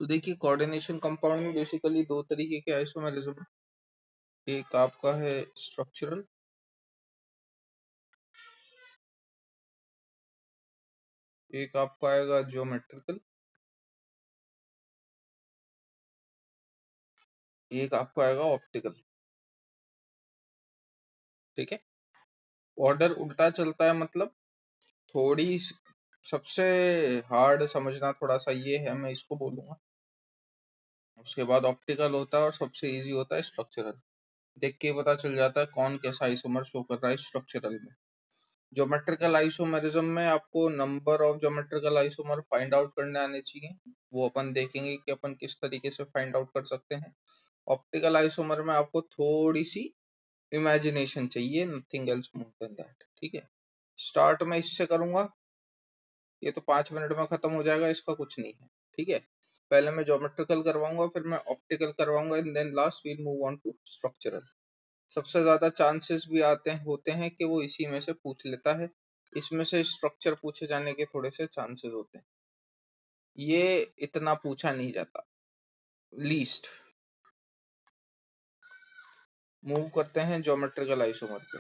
तो देखिए coordination compound में बेसिकली दो तरीके के आइसोमेरिज्म, एक आपका है स्ट्रक्चरल, एक आपका आएगा ज्योमेट्रिकल, एक आपका आएगा ऑप्टिकल। ठीक है, ऑर्डर उल्टा चलता है, मतलब थोड़ी सबसे हार्ड समझना थोड़ा सा ये है, मैं इसको बोलूंगा। उसके बाद ऑप्टिकल होता है और सबसे इजी होता है स्ट्रक्चरल। देख के पता चल जाता है कौन कैसा आइसोमर शो कर रहा है स्ट्रक्चरल में। ज्योमेट्रिकल आइसोमेरिज्म में आपको number of geometrical isomer find out करने आने चाहिए, वो अपन देखेंगे कि अपन किस तरीके से फाइंड आउट कर सकते हैं। ऑप्टिकल आइसोमर में आपको थोड़ी सी इमेजिनेशन चाहिए, nothing else more than that. ठीक है, स्टार्ट में इससे करूंगा, ये तो 5 मिनट में खत्म हो जाएगा, इसका कुछ नहीं है। ठीक है, पहले मैं ज्योमेट्रिकल करवाऊंगा, फिर मैं ऑप्टिकल करवाऊंगा, and then last we'll move on to structural. सबसे ज्यादा चांसेस भी होते हैं कि वो इसी में से पूछ लेता है, इसमें से स्ट्रक्चर पूछे जाने के थोड़े से चांसेस होते हैं, ये इतना पूछा नहीं जाता लीस्ट। मूव करते हैं ज्योमेट्रिकल आइसोमर पे।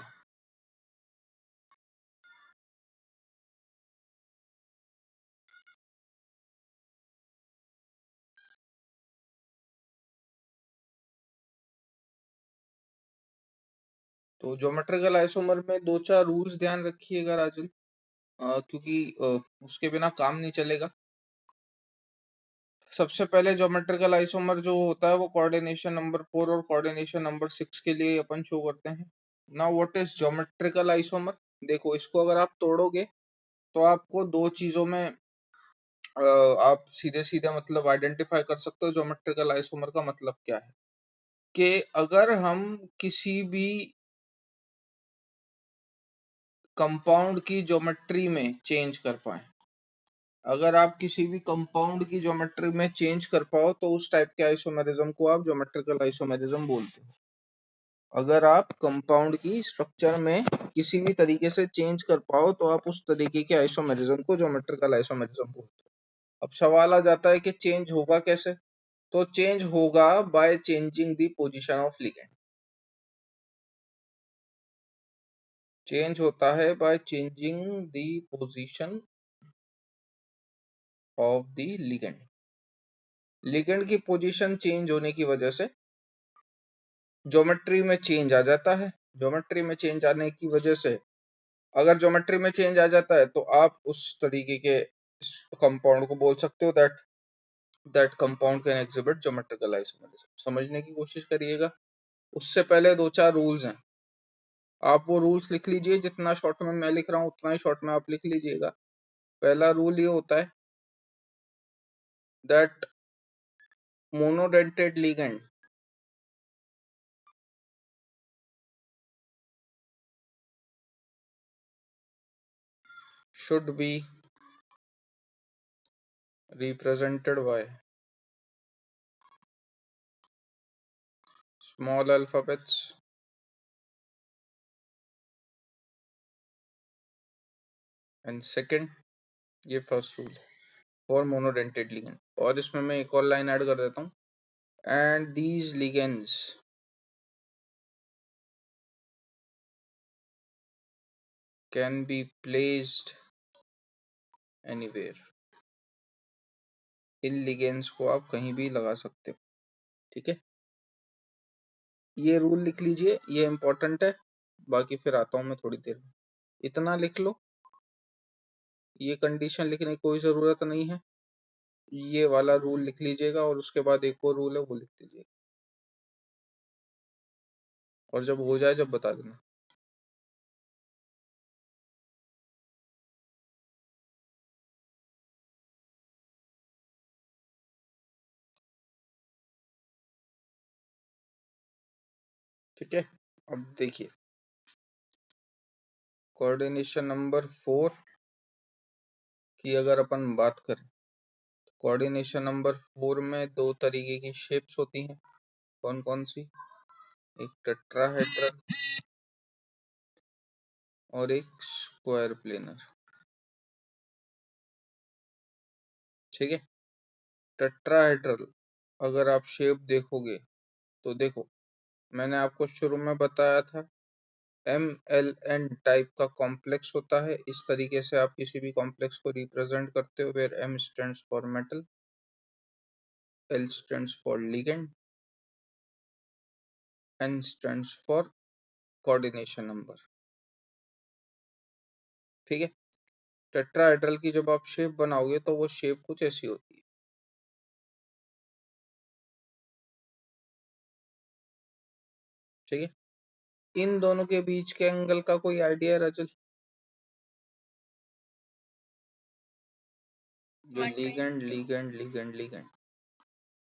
तो ज्योमेट्रिकल आइसोमर में दो चार रूल्स ध्यान रखिएगा राजन, क्योंकि उसके बिना काम नहीं चलेगा। सबसे पहले ज्योमेट्रिकल आइसोमर जो होता है वो कोऑर्डिनेशन नंबर 4 और कोऑर्डिनेशन नंबर 6 के लिए अपन शो करते हैं। Now what is geometrical isomer? देखो, इसको अगर आप तोड़ोगे तो आपको दो चीजों में आप सीधे सीधे मतलब आइडेंटिफाई कर सकते हो ज्योमेट्रिकल आइसोमर का मतलब क्या है। कि अगर हम किसी भी कंपाउंड की ज्योमेट्री में चेंज कर पाए, अगर आप किसी भी कंपाउंड की ज्योमेट्री में चेंज कर पाओ तो उस टाइप के आइसोमेरिज्म को आप ज्योमेट्रिकल आइसोमेरिज्म बोलते हो। अगर आप कंपाउंड की स्ट्रक्चर में किसी भी तरीके से चेंज कर पाओ तो आप उस तरीके के आइसोमेरिज्म को ज्योमेट्रिकल आइसोमेरिज्म बोलते हो। अब सवाल आ जाता है कि चेंज होगा कैसे? तो चेंज होगा by changing the position of ligand. Change होता है by changing the position of the ligand. Ligand की पोजीशन चेंज होने की वजह से ज्योमेट्री में चेंज आ जाता है। ज्योमेट्री में चेंज आने की वजह से, अगर ज्योमेट्री में चेंज आ जाता है तो आप उस तरीके के कंपाउंड को बोल सकते हो that compound can exhibit geometrical isomerism. समझने की कोशिश करिएगा। उससे पहले दो चार रूल्स हैं, आप वो रूल्स लिख लीजिए। जितना शॉर्ट में मैं लिख रहा हूँ उतना ही शॉर्ट में आप लिख लीजिएगा। पहला रूल ये होता है that monodentate ligand should be represented by small alphabets and second, ये first rule for monodentate ligand. और इसमें मैं एक और लाइन ऐड कर देता हूँ, and these ligands can be placed anywhere. In ligands को आप कहीं भी लगा सकते हो। ठीक है, ये रूल लिख लीजिए, ये इंपॉर्टेंट है। बाकी फिर आता हूँ मैं थोड़ी देर में। इतना लिख लो, ये कंडीशन लिखने की कोई ज़रूरत नहीं है। ये वाला रूल लिख लीजिएगा और उसके बाद एक और रूल है वो लिख लीजिएगा, और जब हो जाए जब बता देना। ठीक है, अब देखिए कोऑर्डिनेशन नंबर 4 की अगर अपन बात करें, कोऑर्डिनेशन नंबर 4 में दो तरीके की शेप्स होती हैं। कौन कौन सी? एक टेट्राहेड्रल और एक स्क्वायर प्लेनर। ठीक है, टेट्राहेड्रल अगर आप शेप देखोगे तो देखो, मैंने आपको शुरू में बताया था MLN टाइप का कॉम्प्लेक्स होता है। इस तरीके से आप किसी भी कॉम्प्लेक्स को रिप्रेजेंट करते हो, where M stands for metal, L stands for ligand, N stands for coordination number. ठीक है। टेट्राहेड्रल की जब आप शेप बनाओगे तो वो शेप कुछ ऐसी होती है। ठीक है। इन दोनों के बीच के एंगल का कोई आइडिया है रजल? जो लिगेंड लिगेंड लिगेंड लिगेंड,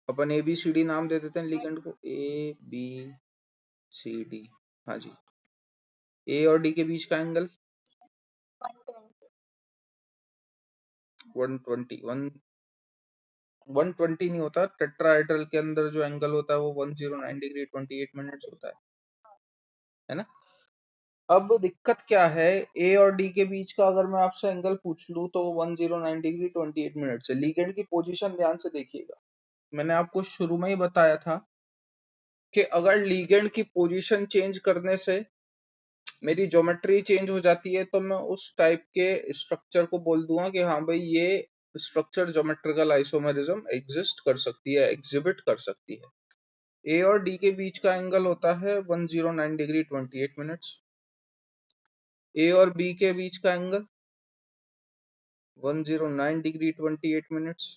अपन ABCD नाम दे देते हैं लिगेंड को, ABCD। हाँ जी। A और D के बीच का एंगल 120 120 नहीं होता। टेट्राहेड्रल के अंदर जो एंगल होता है वो 109 डिग्री 28 मिनट्स होता है ना। अब दिक्कत क्या है, A और D के बीच का अगर मैं आपसे एंगल पूछ लूं तो 109 डिग्री 28 मिनट्स है। लिगेंड की पोजीशन ध्यान से देखिएगा, मैंने आपको शुरू में ही बताया था कि अगर लिगेंड की पोजीशन चेंज करने से मेरी ज्योमेट्री चेंज हो जाती है तो मैं उस टाइप के स्ट्रक्चर को बोल दूंगा कि हाँ भाई ये स्ट्रक्चर ज्योमेट्रिकल आइसोमेरिज्म एग्जिस्ट कर सकती है, एग्जिबिट कर सकती है। ए और डी के बीच का एंगल होता है 109 डिग्री 28 मिनट्स। ए और बी के बीच का angle 109 degree 28 minutes.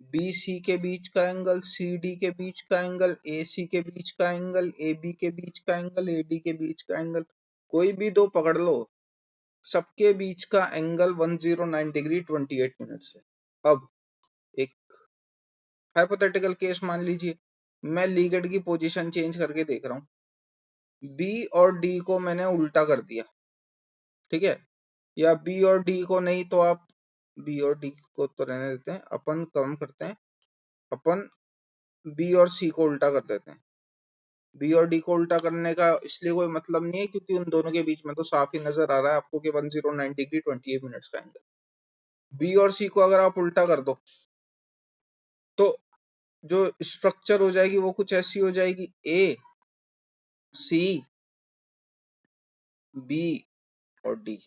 B C के बीच का एंगल, सी डी के बीच का एंगल, ए सी के बीच का एंगल, ए बी के बीच का एंगल, ए डी के बीच का एंगल, कोई भी दो पकड़ लो, सबके बीच का एंगल 109 डिग्री 28 मिनट्स है। अब एक हाइपोथेटिकल केस मान लीजिए, मैं लिगेंड की पोजीशन चेंज करके देख रहा हूं, बी और डी को मैंने उल्टा कर दिया। ठीक है। या बी और डी को नहीं तो आप बी और डी को तो रहने देते हैं, अपन कम करते हैं, अपन बी और सी को उल्टा कर देते हैं। बी और डी को उल्टा करने का इसलिए कोई मतलब नहीं है क्योंकि उन दोनों के बीच में तो साफ ही नजर आ रहा है आपको कि 109 डिग्री 28 मिनट्स का एंगल। बी और सी को अगर आप उल्टा कर दो तो जो स्ट्रक्चर हो जाएगी वो कुछ ऐसी हो जाएगी, ए सी बी और डी।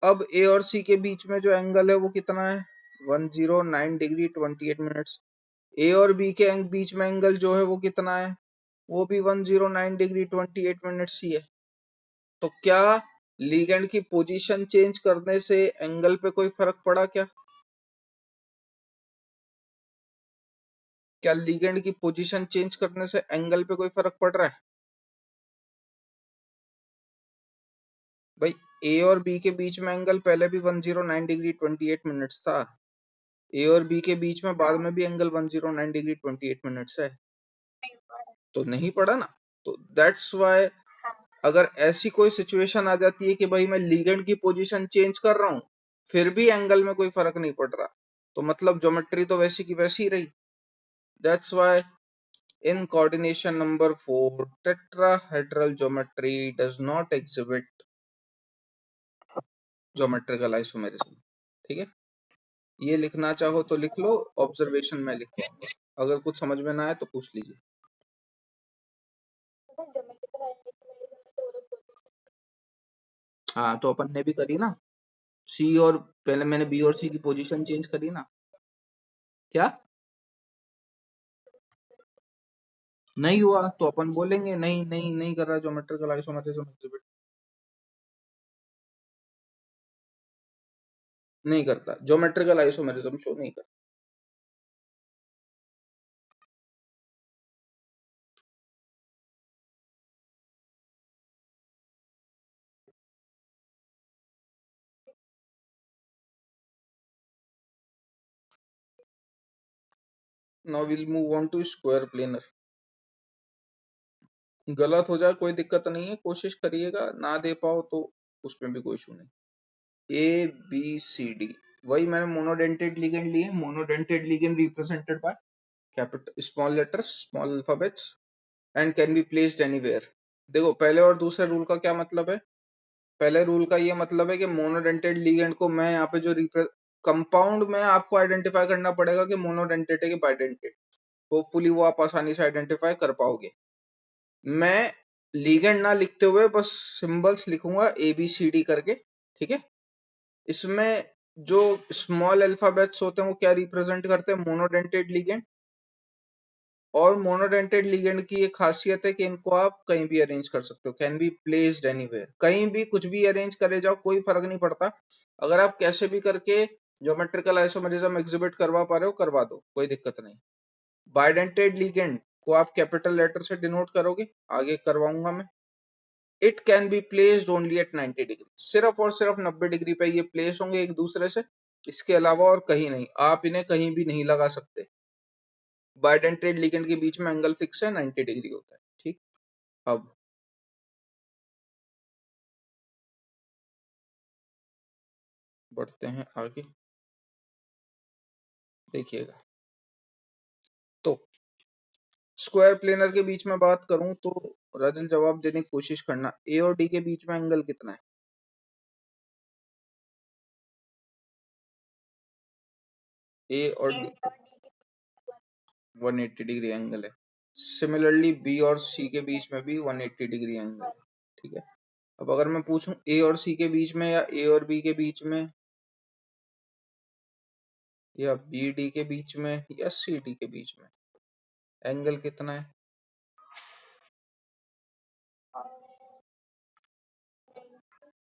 अब ए और सी के बीच में जो एंगल है वो कितना है, 109 डिग्री 28 मिनट्स। ए और बी के बीच में एंगल जो है वो कितना है, वो भी 109 डिग्री 28 मिनट्स ही है। तो क्या लिगेंड की पोजीशन चेंज करने से एंगल पे कोई फर्क पड़ा क्या? क्या लिगेंड की पोजीशन चेंज करने से एंगल पे कोई फर्क पड़ रहा है? भाई ए और बी के बीच में एंगल पहले भी 109 डिग्री 28 मिनट्स था। ए और बी के बीच में बाद में भी एंगल 109 डिग्री 28 मिनट्स है। तो नहीं पड़ा ना। तो दैट्स वाई अगर ऐसी कोई सिचुएशन आ जाती है कि भाई मैं लिगेंड की पोजीशन चेंज कर रहा हूं फिर भी एंगल में कोई फर्क नहीं पड़ रहा, तो मतलब ज्योमेट्री तो वैसी की वैसी ही रही। That's why in coordination number 4 tetrahedral geometry does not exhibit geometrical isomerism। ठीक है। ये लिखना चाहो तो लिख लो, ऑब्जर्वेशन में लिख लो, अगर कुछ समझ में ना आए तो पूछ लीजिए। हाँ तो अपन ने भी करी ना, सी और पहले मैंने बी और सी की पोजीशन चेंज करी ना। क्या नहीं हुआ तो अपन बोलेंगे नहीं नहीं नहीं कर रहा ज्योमेट्रिकल आइसोमेरिज्म एग्जिबिट, नहीं करता ज्योमेट्रिकल आइसोमेरिज्म शो नहीं करता। Now will move on to square planar. गलत हो जाए कोई दिक्कत नहीं है, कोशिश करिएगा, ना दे पाओ तो उसमें भी कोई इशू नहीं। ए बी सी डी, वही मैंने मोनोडेंटेड लिगेंड लिए। Monodentate ligand represented by capital small letters small alphabets and can be placed anywhere. देखो पहले और दूसरे रूल का क्या मतलब है। पहले रूल का ये मतलब है कि मोनोडेंटेड लिगेंड को मैं यहाँ पे जो कंपाउंड में आपको आइडेंटिफाई करना पड़ेगा कि मोनोडेंटेट है कि बाइडेंटेट। होपफुली वो आप आसानी से आइडेंटिफाई कर पाओगे। मैं लीगेंड ना लिखते हुए बस सिंबल्स लिखूंगा ABCD करके, ठीक है। इसमें जो स्मॉल अल्फाबेट्स होते हैं वो क्या रिप्रेजेंट करते हैं, मोनोडेंटेड लिगेंड। और मोनोडेंटेड लिगेंड की एक खासियत है कि इनको आप कहीं भी अरेंज कर सकते हो, कैन बी प्लेस्ड एनीवेयर, कहीं भी कुछ भी अरेंज करे जाओ कोई फर्क नहीं पड़ता। अगर आप कैसे भी करके ज्योमेट्रिकल आइसोमेरिज्म एग्जिबिट करवा पा रहे हो करवा दो, कोई दिक्कत नहीं। बाइडेंटेड लिगेंड को आप कैपिटल लेटर से डिनोट करोगे, आगे करवाऊंगा मैं। It can be placed only at 90 degree, सिर्फ और सिर्फ 90 डिग्री पे ये प्लेस होंगे एक दूसरे से, इसके अलावा और कहीं नहीं, आप इन्हें कहीं भी नहीं लगा सकते। बाइडेंटेड लिगेंड के बीच में एंगल फिक्स है, 90 डिग्री होता है, ठीक। अब बढ़ते हैं आगे, देखिएगा। तो स्क्वायर प्लेनर के बीच में बात करूं तो राजन जवाब देने की कोशिश करना, ए और डी के बीच में एंगल कितना है? ए और डी 180 डिग्री एंगल है। सिमिलरली बी और सी के बीच में भी 180 डिग्री एंगल है, ठीक है। अब अगर मैं पूछूं ए और सी के बीच में या ए और बी के बीच में या बी डी के बीच में या सी डी के बीच में एंगल कितना है?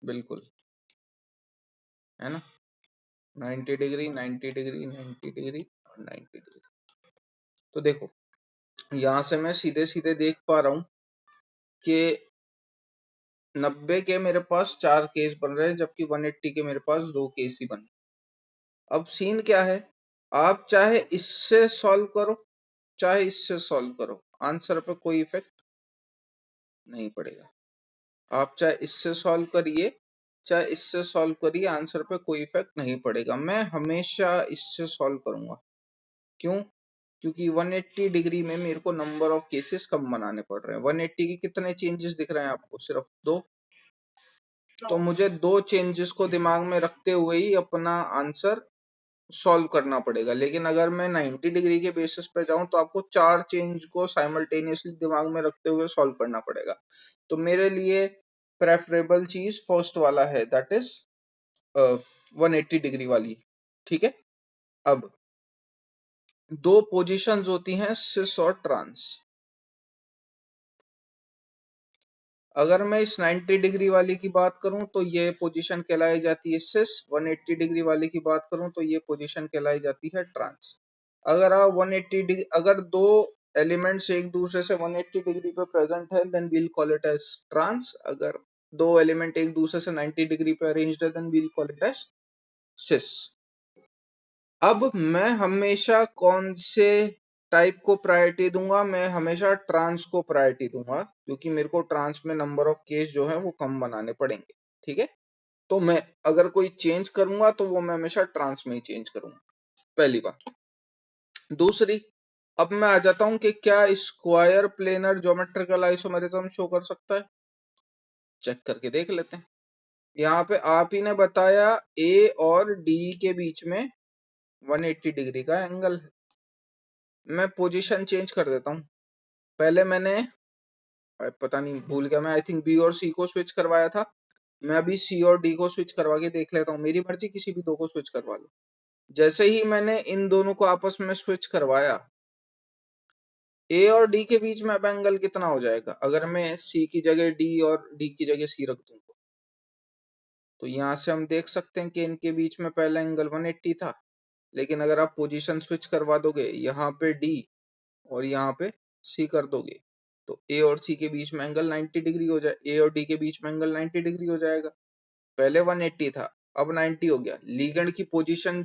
बिल्कुल, है ना, 90 डिग्री 90 डिग्री 90 डिग्री और 90 डिग्री। तो देखो यहां से मैं सीधे सीधे देख पा रहा हूं कि 90 के मेरे पास 4 केस बन रहे हैं, जबकि 180 के मेरे पास 2 केस ही बने। अब सीन क्या है, आप चाहे इससे सॉल्व करो चाहे इससे सॉल्व करो, आंसर पे कोई इफेक्ट नहीं पड़ेगा। आप चाहे इससे सॉल्व करिए चाहे इससे सॉल्व करिए, आंसर पे कोई इफेक्ट नहीं पड़ेगा। मैं हमेशा इससे सॉल्व करूंगा, क्यों? क्योंकि 180 डिग्री में मेरे को नंबर ऑफ केसेस कम बनाने पड़ रहे हैं। 180 के कितने चेंजेस दिख रहे हैं आपको? सिर्फ 2। तो मुझे 2 चेंजेस को दिमाग में रखते हुए ही अपना आंसर सॉल्व करना पड़ेगा। लेकिन अगर मैं 90 डिग्री के बेसिस पे जाऊं तो आपको 4 चेंज को साइमल्टेनियसली दिमाग में रखते हुए सॉल्व करना पड़ेगा। तो मेरे लिए प्रेफरेबल चीज फर्स्ट वाला है, दैट इज 180 डिग्री वाली, ठीक है। अब 2 पोजीशंस होती हैं सिस और ट्रांस। अगर मैं इस 90 डिग्री वाली की बात करूं तो ये पोजीशन कहलाई जाती है सिस, 180 डिग्री वाली की बात करूं तो ये पोजीशन कहलाई जाती है ट्रांस। अगर आप 180 डिग्री, अगर 2 एलिमेंट्स एक दूसरे से 180 डिग्री पे प्रेजेंट है then we'll call it as trans. अगर 2 एलिमेंट एक दूसरे से 90 डिग्री पे अरेंज्ड है then we'll call it as cis. अब मैं हमेशा कौन से टाइप को प्रायोरिटी दूंगा? मैं हमेशा ट्रांस को प्रायोरिटी दूंगा, क्योंकि मेरे को ट्रांस में नंबर ऑफ केस जो है वो कम बनाने पड़ेंगे, ठीक है। तो मैं अगर कोई चेंज करूंगा तो वो मैं हमेशा ट्रांस में ही चेंज करूंगा, पहली बात। दूसरी, अब मैं आ जाता हूं कि क्या square planar geometrical isomerism show कर सकता है? चेक करके देख लेते हैं। यहाँ पे आप ही ने बताया ए और डी के बीच में 180 डिग्री का एंगल है। मैं पोजीशन चेंज कर देता हूँ। पहले मैंने पता नहीं भूल गया, मैं आई थिंक बी और सी को स्विच करवाया था। मैं अभी सी और डी को स्विच करवा के देख लेता हूँ, मेरी मर्जी, किसी भी दो को स्विच करवा लो। जैसे ही मैंने इन दोनों को आपस में स्विच करवाया, ए और डी के बीच में अब एंगल कितना हो जाएगा? अगर मैं सी की जगह डी और डी की जगह सी रख दूं तो यहाँ से हम देख सकते हैं कि इनके बीच में पहला एंगल 180 था। लेकिन अगर आप पोजीशन स्विच करवा दोगे, यहाँ पे डी और यहाँ पे सी कर दोगे, तो ए और सी के बीच में एंगल 90 डिग्री हो जाए, ए और डी के बीच में एंगल 90 डिग्री हो जाएगा। पहले 180 था, अब 90 हो गया। लीगेंड की पोजीशन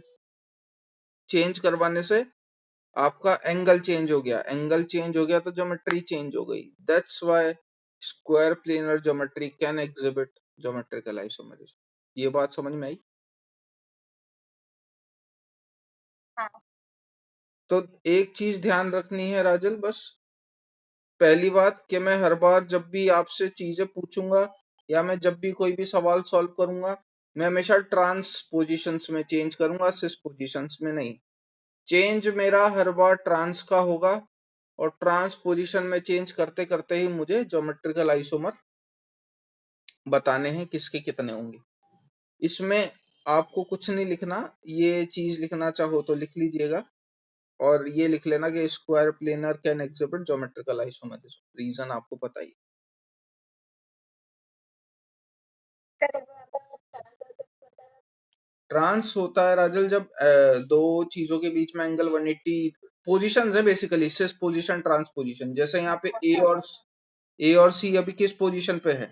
चेंज करवाने से आपका एंगल चेंज हो गया, एंगल चेंज हो गया तो ज्योमेट्री चेंज हो गई। That's why square planar geometry can exhibit geometrical isomerism. ये बात समझ में आई? हाँ। तो एक चीज ध्यान रखनी है राजल, बस पहली बात कि मैं हर बार जब भी आपसे चीजें पूछूंगा या मैं जब भी कोई भी सवाल सॉल्व करूंगा, मैं हमेशा ट्रांस पोजीशंस में चेंज करूंगा, सिस पोजीशंस में नहीं। चेंज मेरा हर बार ट्रांस का होगा और ट्रांस पोजीशन में चेंज करते करते ही मुझे ज्योमेट्रिकल आइसोमर बताने हैं किसके कितने होंगे। इसमें आपको कुछ नहीं लिखना, ये चीज लिखना चाहो तो लिख लीजिएगा और ये लिख लेना कि square planar can exhibit geometrical isomerism. Reason आपको पता ही। ट्रांस होता है राजल जब दो चीजों के बीच में एंगल 180 पोजीशंस है बेसिकली, सिस पोजीशन ट्रांस पोजीशन। जैसे यहाँ पे ए और सी अभी किस पोजीशन पे है,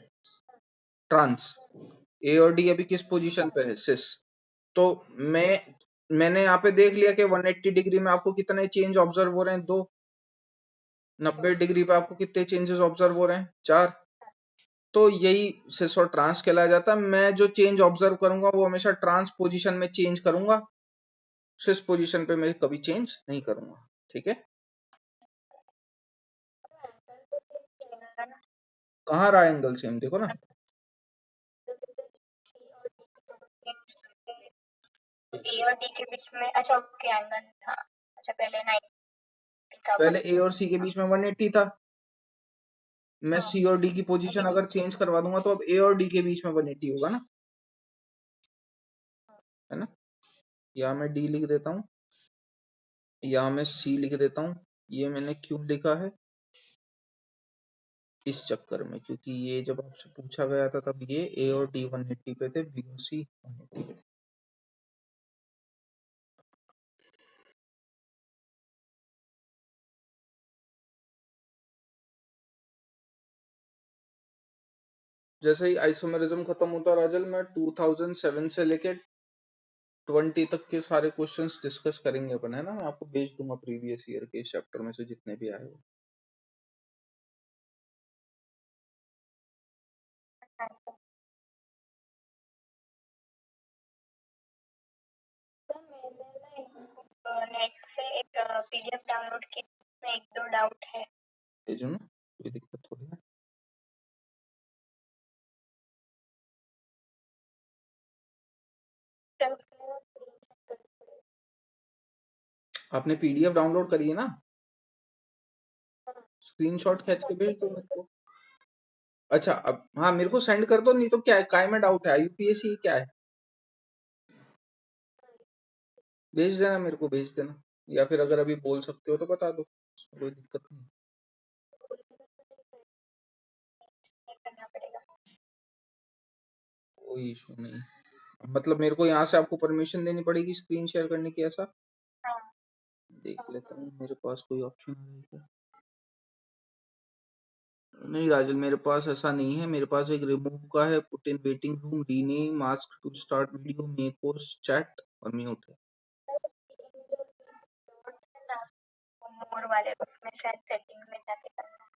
ट्रांस। ए और डी अभी किस पोजीशन पे है, सिस। तो मैंने यहाँ पे देख लिया कि 180 डिग्री में आपको कितने चेंज ऑब्जर्व हो रहे हैं, 2। 90 डिग्री पे आपको कितने चेंजेस ऑब्जर्व हो रहे हैं, 4। तो यही सिस और ट्रांस कहलाया जाता है। मैं जो चेंज ऑब्जर्व करूंगा वो हमेशा ट्रांस पोजीशन में चेंज करूंगा, सिस पोजीशन पे मैं कभी चेंज नहीं करूंगा। ठीक है, कहाँ रहा एंगल सेम, देखो ना। ए और डी के बीच में, अच्छा ओके एंगल था। अच्छा पहले 90 था, पहले ए और सी के बीच में 180 था। मैं सी और डी की पोजीशन अगर चेंज करवा दूंगा तो अब ए और डी के बीच में 180 होगा ना, है ना। या मैं डी लिख देता हूँ, या मैं सी लिख देता हूँ। ये मैंने क्यों लिखा है, इस चक्कर में, क्योंकि ये जब आपसे पूछा गया था तब ये ए और डी 180 पे थे, बी और सी 180 पे थे। जैसे ही आइसोमेरिज्म खत्म होता है राजल, मैं 2007 से लेके 20 तक के सारे क्वेश्चंस डिस्कस करेंगे अपन, है ना। मैं आपको भेज दूंगा प्रीवियस ईयर के चैप्टर में से जितने भी आए हो। नेट से एक पीडीएफ डाउनलोड की, में एक दो डाउट है। भेजो ना, कोई दिक्कत थोड़ी है। आपने पीडीएफ डाउनलोड करी है ना, स्क्रीनशॉट खींच के भेज दो मेरे को। अच्छा, अब हाँ मेरे को सेंड कर दो, नहीं तो क्या है, काय में डाउट है, यूपीएससी क्या है, भेज देना मेरे को, भेज देना। या फिर अगर अभी बोल सकते हो तो बता दो, कोई दिक्कत नहीं। कोई इशू नहीं, मतलब मेरे को यहाँ से आपको परमिशन देनी पड़ेगी स्क्रीन शेयर करने की, ऐसा। देख लेता हूँ मेरे पास कोई ऑप्शन है क्या। नहीं राजल, मेरे पास ऐसा नहीं है। मेरे पास एक रिमूव का है, put in waiting room, rename, ask to start video, make post, chat और म्यूट है। मोर वाले उसमें शायद सेटिंग में जाके करना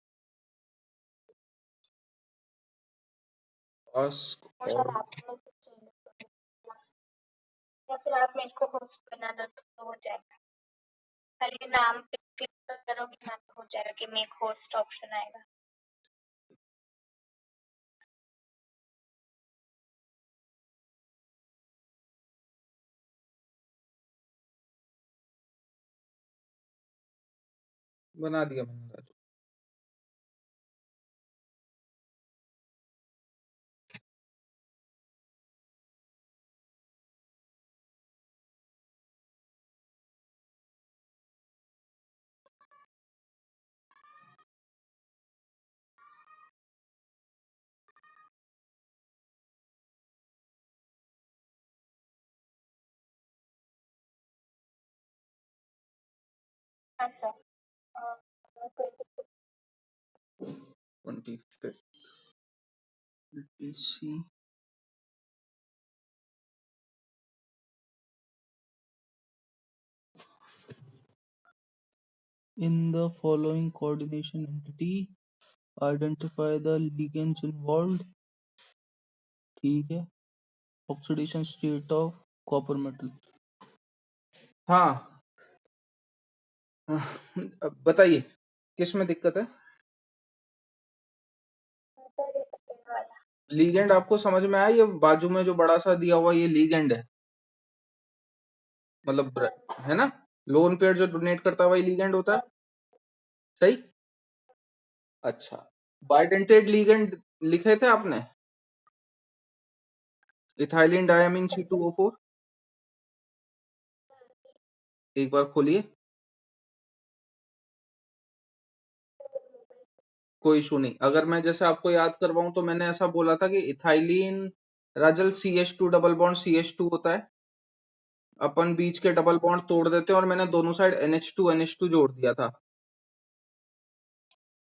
आस्क है। और आपने कुछ या फिर आप मेरे को होस्ट बना दो तो हो जाएगा। खाली नाम पे क्लिक करोगे ना तो हो जाएगा कि मेक होस्ट ऑप्शन आएगा। बना दिया मैंने राजू। हाँ sir. 25th C in the following coordination entity identify the ligands involved। ठीक है, oxidation state of copper metal. हाँ, अब बताइए किस में दिक्कत है। लीगेंड आपको समझ में आया? ये बाजू में जो बड़ा सा दिया हुआ ये लीगेंड है, मतलब है ना, लोन पेयर जो डोनेट करता है वही लीगेंड होता है, सही। अच्छा, बाइडेंटेड लीगेंड लिखे थे आपने, इथाइलिन डायमीन C2O4, एक बार खोलिए, कोई इशू नहीं। अगर मैं जैसे आपको याद करवाऊं तो मैंने ऐसा बोला था कि इथाइलिन राजल CH2 डबल बॉन्ड CH2 होता है, अपन बीच के डबल बॉन्ड तोड़ देते हैं और मैंने दोनों साइड NH2 जोड़ दिया था,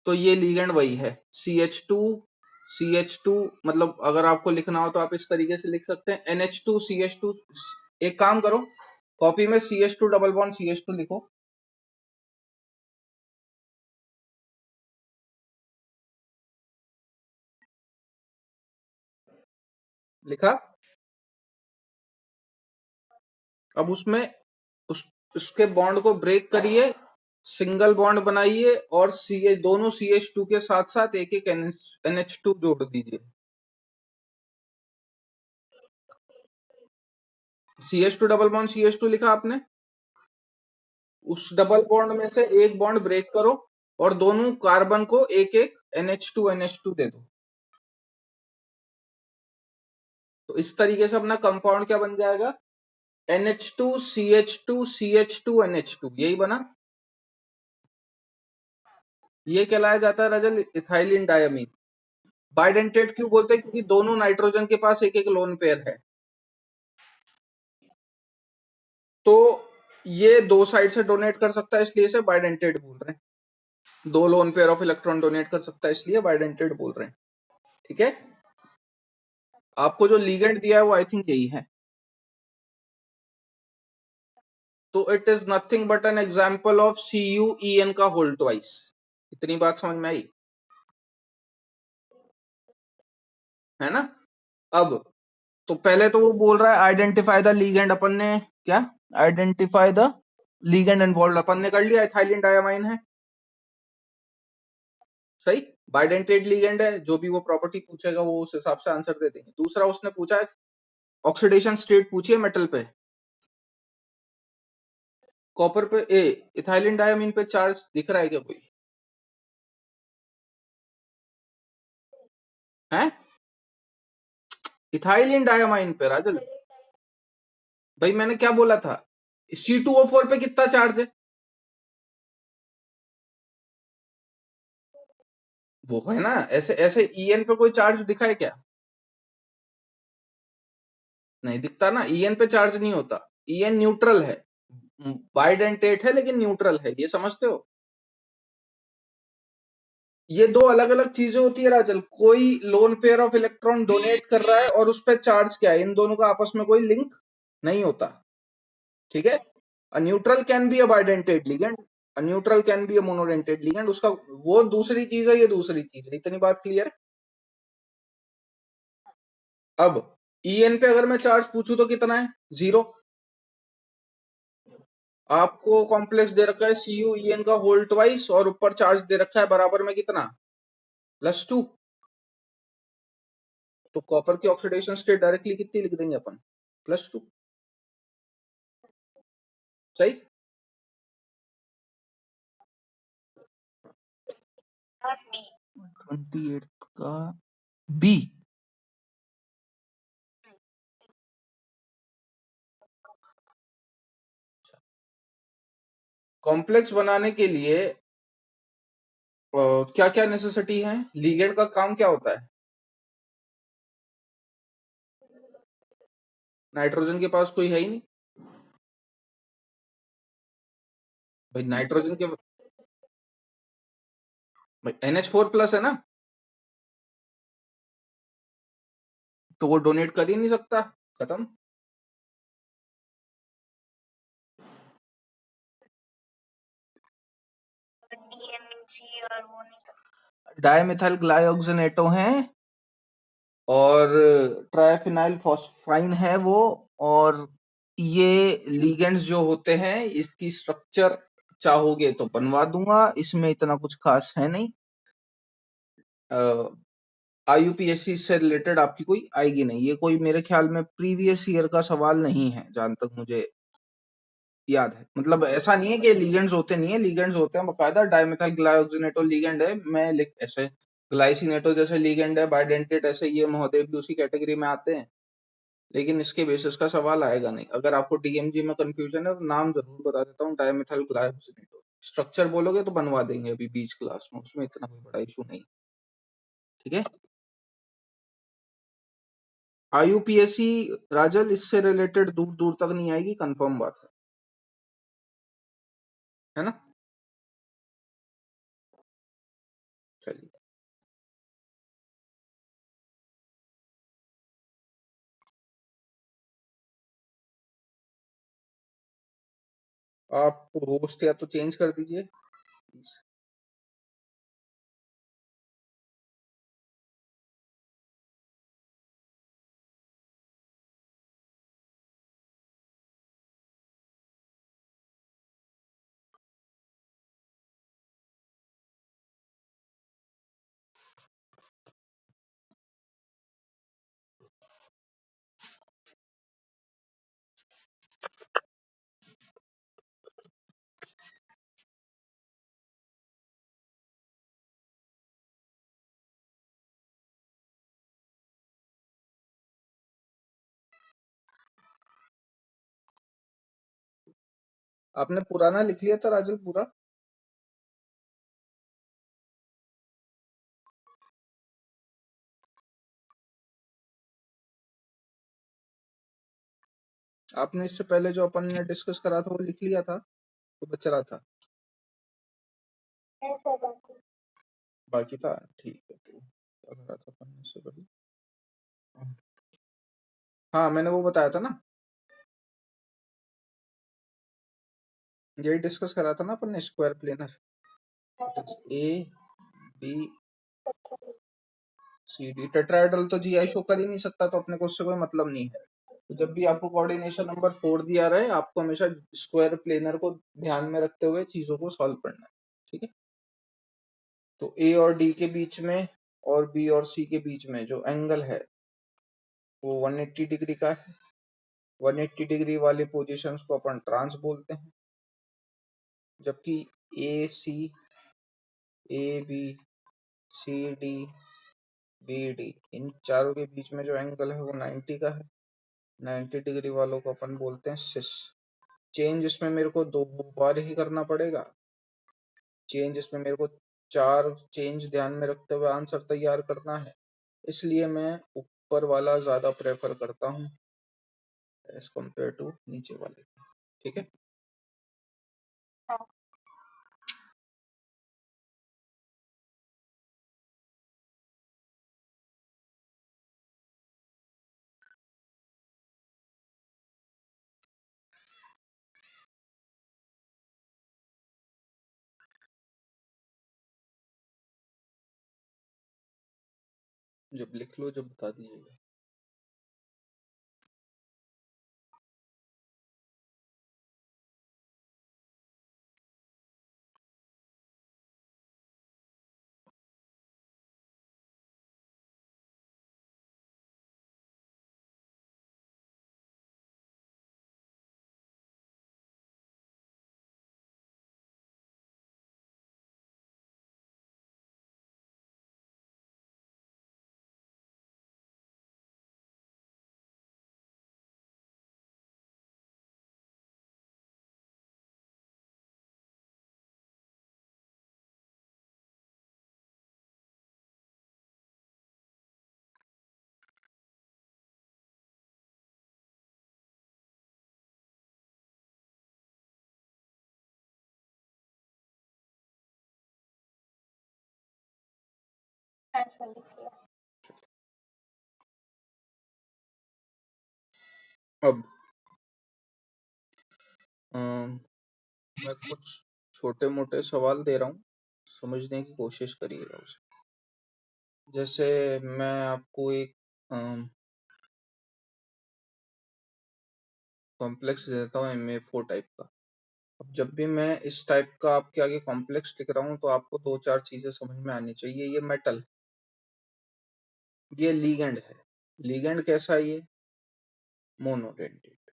तो ये लीगेंड वही है CH2 मतलब अगर आपको लिखना हो तो आप इस तरीके से लिख सकते हैं NH2 CH2। एक काम करो, कॉपी में CH2 डबल बॉन्ड CH2 लिखो, लिखा। अब उसमें उसके बॉन्ड को ब्रेक करिए, सिंगल बॉन्ड बनाइए और दोनों CH2 के साथ साथ एक एक NH2 जोड़ दीजिए। CH2 डबल बॉन्ड CH2 लिखा आपने, उस डबल बॉन्ड में से एक बॉन्ड ब्रेक करो और दोनों कार्बन को एक एक NH2 दे दो, तो इस तरीके से अपना कंपाउंड क्या बन जाएगा, NH2CH2CH2NH2, यही बना। ये कहलाया जाता है रजल इथाइलिन डायमीन। बाइडेंटेट क्यों बोलते हैं, क्योंकि दोनों नाइट्रोजन के पास एक एक लोन पेयर है, तो ये दो साइड से डोनेट कर सकता है इसलिए इसे बाइडेंटेट बोल रहे हैं, दो lone pair of electron donate कर सकता है इसलिए बाइडेंटेट बोल रहे हैं, ठीक है। आपको जो लीगेंड दिया है वो आई थिंक यही है, तो it is nothing but an example of CuEn का होल ट्वाइस। इतनी बात समझ में आई, है ना। अब तो पहले तो वो बोल रहा है आइडेंटिफाई द लीगेंड, अपन ने क्या आइडेंटिफाई द लीगेंड इन्वॉल्व अपन ने कर लिया, इथाइलिन डायमाइन है, सही। बाइडेंटेड लीगेंड है, जो भी वो प्रॉपर्टी पूछेगा वो उस हिसाब से आंसर दे देंगे। दूसरा उसने पूछा है ऑक्सीडेशन स्टेट पूछिए मेटल पे, कॉपर पे इथाइलिन डायमीन पे चार्ज दिख रहा है क्या कोई, है इथाइलिन डायमाइन पे राजल, भाई मैंने क्या बोला था, C2O4 पे कितना चार्ज है, वो है ना, ऐसे ऐसे En पे कोई चार्ज दिखा है क्या, नहीं दिखता ना, En पे चार्ज नहीं होता, En न्यूट्रल है, बाइडेंटेट है लेकिन न्यूट्रल है, ये समझते हो। ये दो अलग अलग चीजें होती है राजल, कोई lone pair of electron donate कर रहा है और उस पर चार्ज क्या है, इन दोनों का आपस में कोई लिंक नहीं होता, ठीक है। A neutral can be a bidentate ligand, a neutral can be a monodentate ligand, उसका वो दूसरी चीज है, ये दूसरी चीज है, इतनी बात क्लियर है। अब En पे अगर मैं चार्ज पूछूं तो कितना है, 0। आपको कॉम्प्लेक्स दे रखा है CuEn का होल ट्वाइस और ऊपर चार्ज दे रखा है बराबर में कितना, +2, तो कॉपर की ऑक्सीडेशन स्टेट डायरेक्टली कितनी लिख देंगे अपन, +2, सही। 28 का बी, कॉम्प्लेक्स बनाने के लिए क्या क्या नेसेसिटी है, लीगेंड का काम क्या होता है, नाइट्रोजन के पास कोई है ही नहीं, भाई नाइट्रोजन के भाई NH4+ है ना, तो वो डोनेट कर ही नहीं सकता, खत्म। DMG और वो नहीं, डायमिथाइल ग्लाइऑक्सिनेटो हैं और ट्राइफिनाइल फॉस्फाइन है वो, और ये लीगेंड्स जो होते हैं इसकी स्ट्रक्चर चाहोगे तो बनवा दूंगा, इसमें इतना कुछ खास है नहीं। IUPAC से रिलेटेड आपकी कोई आएगी नहीं। ये कोई मेरे ख्याल में प्रीवियस ईयर का सवाल नहीं है, जहां तक मुझे याद है। मतलब ऐसा नहीं है कि लिगेंड्स होते नहीं है, लिगेंड्स होते हैं बकायदा। डाइमेथाइल ग्लाइऑक्सिनेटो लिगेंड है, मैं लिख ऐसे ग्लाइसिनेटो जैसे लिगेंड है, बाइडेंटेट ऐसे, ये महोदय भी उसी कैटेगरी में आते हैं। लेकिन इसके बेसिस का सवाल आएगा नहीं। अगर आपको DMG में कंफ्यूजन है तो नाम जरूर बता देता हूँ, डाइमेथाइल ग्लाइऑक्सिनेटो। स्ट्रक्चर बोलोगे तो बनवा देंगे अभी बीच क्लास में, उसमें इतना कोई बड़ा इशू नहीं। ठीक है। IUPAC राजल इससे रिलेटेड दूर दूर तक नहीं आएगी, कंफर्म बात है ना। चलिए, आप होस्ट या तो चेंज कर दीजिए। आपने पुराना लिख लिया था राजल पूरा? आपने इससे पहले जो अपन ने डिस्कस करा था वो लिख लिया था तो बच रहा था? ऐसा बात है। बाकी था, ठीक है। तो क्या करा था अपन ने इससे पहले? हाँ, मैंने वो बताया था ना, यही डिस्कस करा था ना अपन ने, स्क्वायर प्लेनर। ABCD टेट्राहेड्रल तो GI शो कर ही नहीं सकता, तो अपने को उससे कोई मतलब नहीं है। तो जब भी आपको कोऑर्डिनेशन नंबर 4 दिया रहे, आपको हमेशा स्क्वायर प्लेनर को ध्यान में रखते हुए चीजों को सॉल्व करना है। ठीक है। तो A और D के बीच में और B और C के बीच में जो एंगल है वो 180 डिग्री का है। 180 डिग्री वाली पोजीशंस को अपन ट्रांस बोलते हैं। जबकि AC, AB, CD, BD इन चारों के बीच में जो एंगल है वो 90 का है। 90 डिग्री वालों को अपन बोलते हैं सिस। चेंज इसमें मेरे को 2 बार ही करना पड़ेगा। चेंज इसमें मेरे को 4 चेंज ध्यान में रखते हुए आंसर तैयार करना है, इसलिए मैं ऊपर वाला ज्यादा प्रेफर करता हूँ एज कम्पेयर टू नीचे वाले। ठीक है। हाँ। जब लिख लो जब बता दीजिएगा। ऐसा लिख लिया। अब मैं कुछ छोटे मोटे सवाल दे रहा हूँ, समझने की कोशिश करिएगा उसे। जैसे मैं आपको एक कॉम्प्लेक्स देता हूँ MA4 टाइप का। अब जब भी मैं इस टाइप का आपके आगे कॉम्प्लेक्स लिख रहा हूँ तो आपको 2-4 चीजें समझ में आनी चाहिए। ये मेटल, ये लिगेंड है। लिगेंड कैसा है ये? मोनोडेंटेट।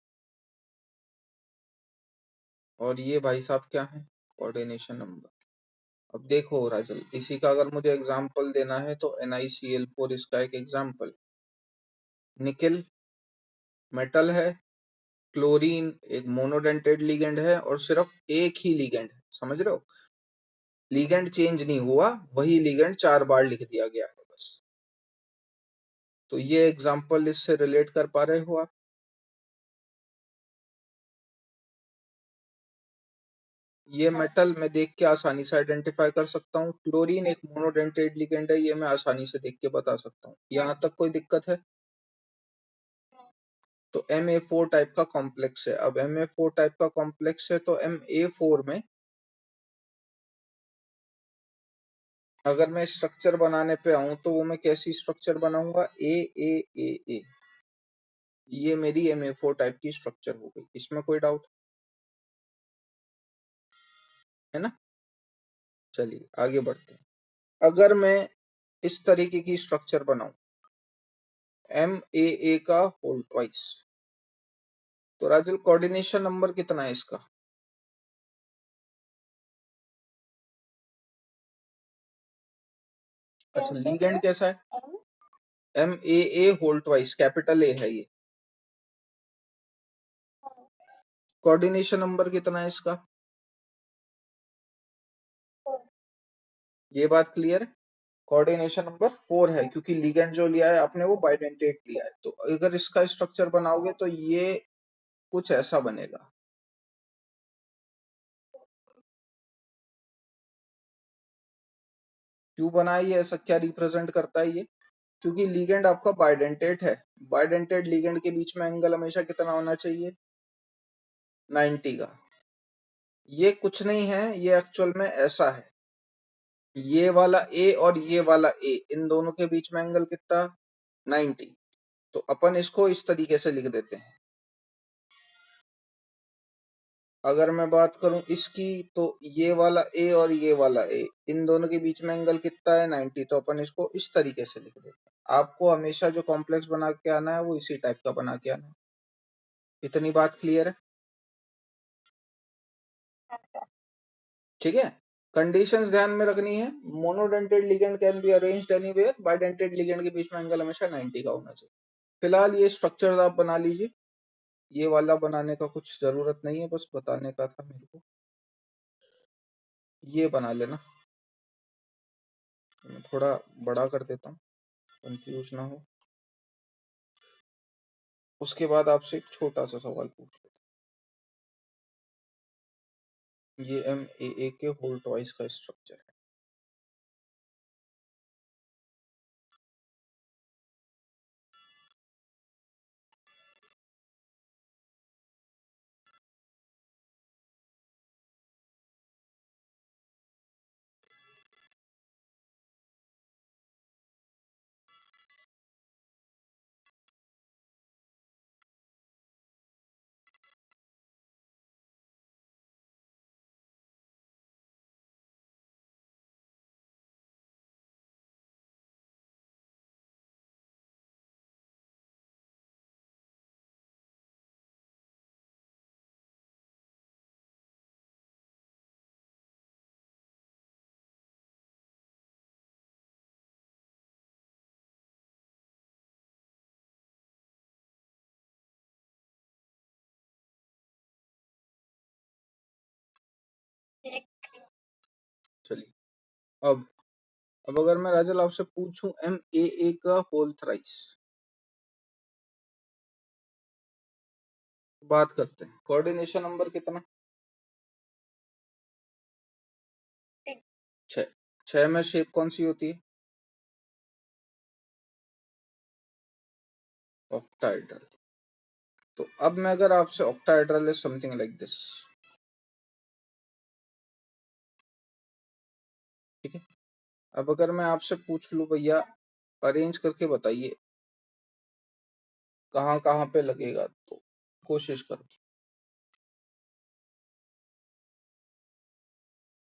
और ये भाई साहब क्या है? Coordination number. अब देखो राजल, इसी का अगर मुझे एग्जांपल देना है तो NiCl4 इसका एक एग्जांपल। निकेल मेटल है, क्लोरीन एक मोनोडेंटेड लिगेंड है, और सिर्फ एक ही लिगेंड है, समझ रहे हो? लिगेंड चेंज नहीं हुआ, वही लिगेंड 4 बार लिख दिया गया है बस। तो ये एग्जांपल इससे रिलेट कर पा रहे हो आप? ये मेटल मैं देख के आसानी से आइडेंटिफाई कर सकता हूँ। क्लोरीन एक मोनोडेंटेड लिगेंड है, ये मैं आसानी से देख के बता सकता हूँ। यहाँ तक कोई दिक्कत है? तो Ma4 टाइप का कॉम्प्लेक्स है। अब Ma4 टाइप का कॉम्प्लेक्स है तो Ma4 में अगर मैं स्ट्रक्चर बनाने पे आऊं तो वो मैं कैसी स्ट्रक्चर बनाऊंगा? A ये मेरी Ma4 टाइप की स्ट्रक्चर हो गई। इसमें कोई डाउट है ना? चलिए आगे बढ़ते हैं। अगर मैं इस तरीके की स्ट्रक्चर बनाऊं MAA का होल ट्वाइस, तो राजल कोऑर्डिनेशन नंबर कितना है इसका? अच्छा, लीगेंड कैसा है? MAA whole twice, capital A है ये। कोऑर्डिनेशन नंबर कितना है इसका? ये बात क्लियर है? कोऑर्डिनेशन नंबर 4 है, क्योंकि लिगेंड जो लिया है आपने वो बाइडेंटेट लिया है। तो अगर इसका स्ट्रक्चर बनाओगे तो ये कुछ ऐसा बनेगा। क्यों बना है ये ऐसा? क्या रिप्रेजेंट करता है ये? क्योंकि लिगेंड आपका बाइडेंटेट है। बाइडेंटेट लिगेंड के बीच में एंगल हमेशा कितना होना चाहिए? 90 का। ये कुछ नहीं है, ये एक्चुअल में ऐसा है। ये वाला ए और ये वाला ए, इन दोनों के बीच में एंगल कितना? 90। तो अपन इसको इस तरीके से लिख देते हैं। अगर मैं बात करूं इसकी, तो ये वाला ए और ये वाला ए, इन दोनों के बीच में एंगल कितना है? 90। तो अपन इसको इस तरीके से लिख देते हैं। आपको हमेशा जो कॉम्प्लेक्स बना के आना है वो इसी टाइप का बना के आना है। इतनी बात क्लियर है? ठीक है। कंडीशंस ध्यान में रखनी है। Monodentate ligand can be arranged anywhere, bidentate ligand के बीच में एंगल हमेशा 90 का होना चाहिए। फिलहाल ये स्ट्रक्चर आप बना लीजिए। ये वाला बनाने का कुछ जरूरत नहीं है, बस बताने का था मेरे को। ये बना लेना। मैं थोड़ा बड़ा कर देता हूँ, कंफ्यूज ना हो। उसके बाद आपसे एक छोटा सा सवाल पूछ लेता हूँ। ये MAA के होल ट्वाइस का स्ट्रक्चर है। चलिए, अब अगर मैं राजल आपसे पूछूं MAA का होल थ्राइस, बात करते हैं। कोऑर्डिनेशन नंबर कितना? 6। 6 में शेप कौन सी होती है? ऑक्टाहेड्रल। तो अब मैं अगर आपसे, octahedral is something like this, ठीक है। अब अगर मैं आपसे पूछ लूं भैया अरेंज करके बताइए कहाँ कहाँ पे लगेगा, तो कोशिश करो।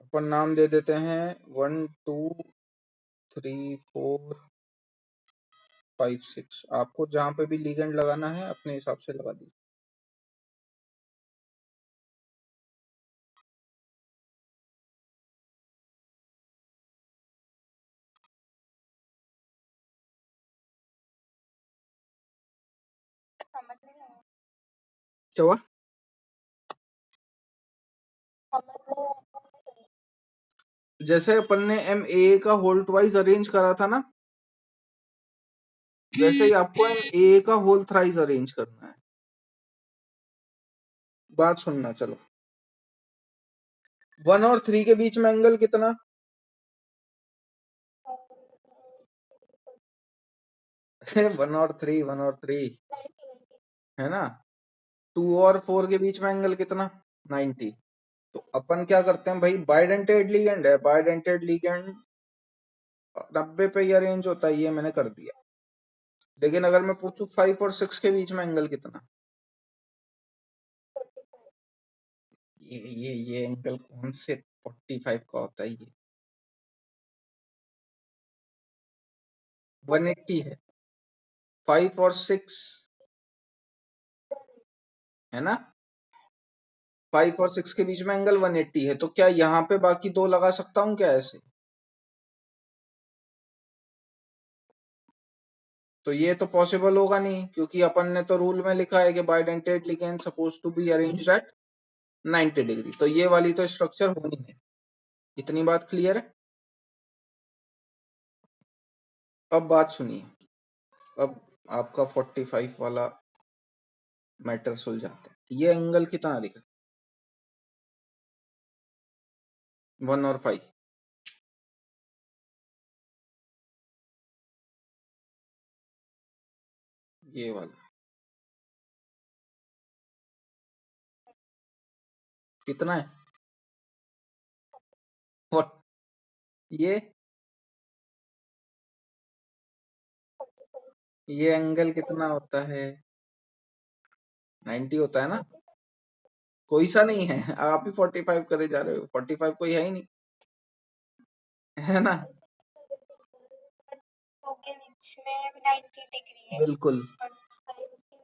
अपन नाम दे देते हैं 1 2 3 4 5 6 आपको जहां पे भी लिगेंड लगाना है अपने हिसाब से लगा दीजिए। समझ नहीं आया। क्या हुआ? समझ नहीं आया। जैसे अपन ने एम ए का होल ट्वाइस अरेंज करा था ना, वैसे ही आपको एम ए का होल थ्राइस अरेंज करना है। बात सुनना, चलो 1 और 3 के बीच में एंगल कितना? 1 और 3 है ना। 2 और 4 के बीच में एंगल कितना? 90। तो अपन क्या करते हैं भाई, बाइडेंटेड लिगेंड है, बाइडेंटेड लिगेंड 90 पे ही अरेंज होता है, ये मैंने कर दिया। लेकिन अगर मैं पूछूं 5 और 6 के बीच में एंगल कितना, ये एंगल कौन से 45 का होता है? ये 180 है। 5 और 6 है ना, 5 और 6 के बीच में एंगल 180 है। तो क्या यहाँ पे बाकी दो लगा सकता हूँ क्या ऐसे? तो ये तो पॉसिबल होगा नहीं, क्योंकि अपन ने तो रूल में लिखा है कि bidentate ligand suppose to be arranged at 90 degree. तो ये वाली तो स्ट्रक्चर होनी है। इतनी बात क्लियर है? अब बात सुनिए, अब आपका 45 वाला मैटर सुलझाते हैं। ये एंगल कितना दिख रहा है? 1 और 5। ये वाला कितना है? और ये ये एंगल कितना होता है? 90 होता है ना। कोई सा नहीं है, आप ही 45 करे जा रहे हो, 45 कोई है ही नहीं, है ना। के बीच में 90 डिग्री है। बिल्कुल। और साइड के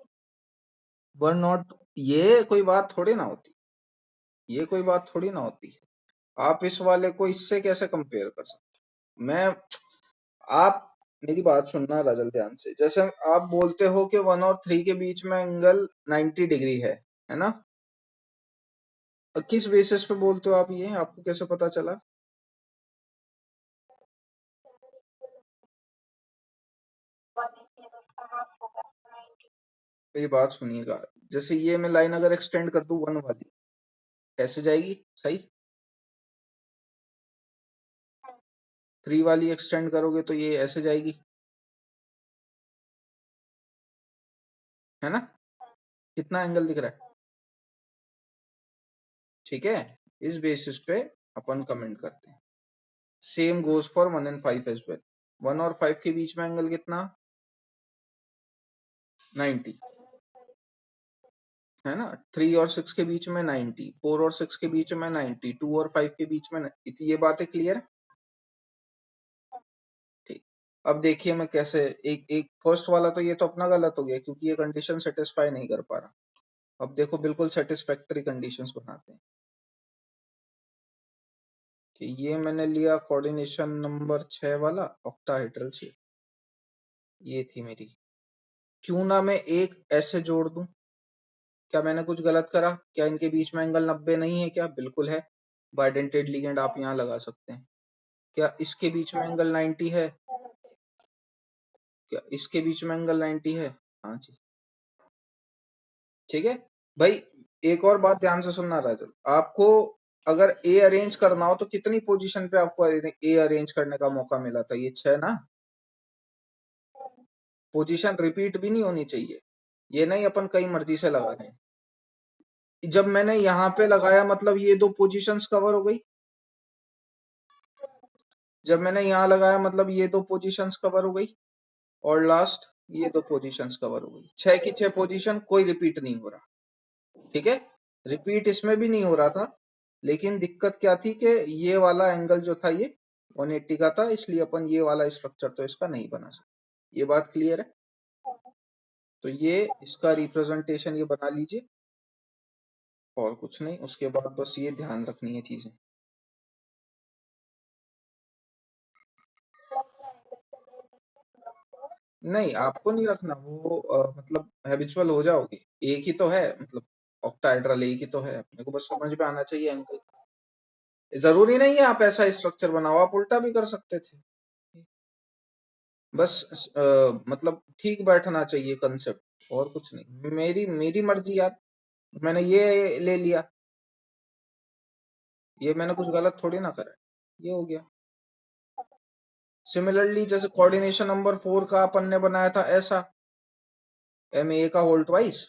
1 नॉट, ये कोई बात थोड़ी ना होती, ये कोई बात थोड़ी ना होती है। आप इस वाले को इससे कैसे कंपेयर कर सकते हो? मैं, आप मेरी बात सुनना राजल ध्यान से। जैसे आप बोलते हो कि 1 और 3 के बीच में एंगल 90 डिग्री है ना। किस बेसिस पे बोलते हो आप ये, आपको कैसे पता चला? तो उसका हाफ होगा 90। मेरी बात सुनिएगा, जैसे ये मैं लाइन अगर एक्सटेंड कर दूं 1 वाली, ऐसे जाएगी सही। 3 वाली एक्सटेंड करोगे तो ये ऐसे जाएगी, है ना। कितना एंगल दिख रहा है? ठीक है, इस बेसिस पे अपन कमेंट करते हैं। Same goes for 1 and 5 as well. 1 और 5 के बीच में एंगल कितना? 90 है ना। 3 और 6 के बीच में 90, 4 और 6 के बीच में 90, 2 और 5 के बीच में 90। ये बात है क्लियर है? ठीक। अब देखिए मैं कैसे, एक एक फर्स्ट वाला तो ये तो अपना गलत हो गया, क्योंकि ये कंडीशन सेटिस्फाई नहीं कर पा रहा। अब देखो बिल्कुल सेटिस्फैक्टरी कंडीशंस बनाते हैं कि ये मैंने लिया कोऑर्डिनेशन नंबर 6 वाला ऑक्टाहेड्रल शेप, ये थी मेरी। क्यों ना मैं एक ऐसे जोड़ दूं? क्या मैंने कुछ गलत करा? क्या इनके बीच में एंगल 90 नहीं है? क्या बिल्कुल है। बाइडेंटेड लिगेंड आप यहाँ लगा सकते हैं। क्या इसके बीच में एंगल 90 है? क्या इसके बीच में एंगल 90 है? हाँ जी। ठीक है भाई। एक और बात ध्यान से सुनना राजल, आपको अगर ए अरेंज करना हो तो कितनी पोजीशन पे आपको ए अरेंज करने का मौका मिला था? ये 6 ना। पोजीशन रिपीट भी नहीं होनी चाहिए, ये नहीं अपन कई मर्जी से लगा रहे हैं। जब मैंने यहाँ पे लगाया मतलब ये दो पोजीशंस कवर हो गई। जब मैंने यहाँ लगाया मतलब ये दो पोजीशंस कवर हो गई, और लास्ट ये दो पोजीशंस कवर हो गई। 6 की 6 पोजीशन, कोई रिपीट नहीं हो रहा। ठीक है, रिपीट इसमें भी नहीं हो रहा था। लेकिन दिक्कत क्या थी कि ये वाला एंगल जो था ये 180 का था, इसलिए अपन ये वाला स्ट्रक्चर तो इसका नहीं बना सकते। ये बात क्लियर है? तो ये इसका रिप्रेजेंटेशन ये बना लीजिए और कुछ नहीं। उसके बाद बस ये ध्यान रखनी है चीजें। नहीं, आपको नहीं रखना वो, मतलब हैबिचुअल हो जाओगे। एक ही तो है, मतलब ऑक्टाहेड्रल एक ही तो है, अपने को बस समझ में आना चाहिए एंगल। जरूरी नहीं है आप ऐसा स्ट्रक्चर बनाओ, आप उल्टा भी कर सकते थे। बस मतलब ठीक बैठना चाहिए कंसेप्ट, और कुछ नहीं। मेरी मेरी मर्जी यार, मैंने ये ले लिया, ये मैंने कुछ गलत थोड़ी ना करा है, ये हो गया। सिमिलरली जैसे कोऑर्डिनेशन नंबर 4 का अपन ने बनाया था ऐसा, MA का होल ट्वाइस।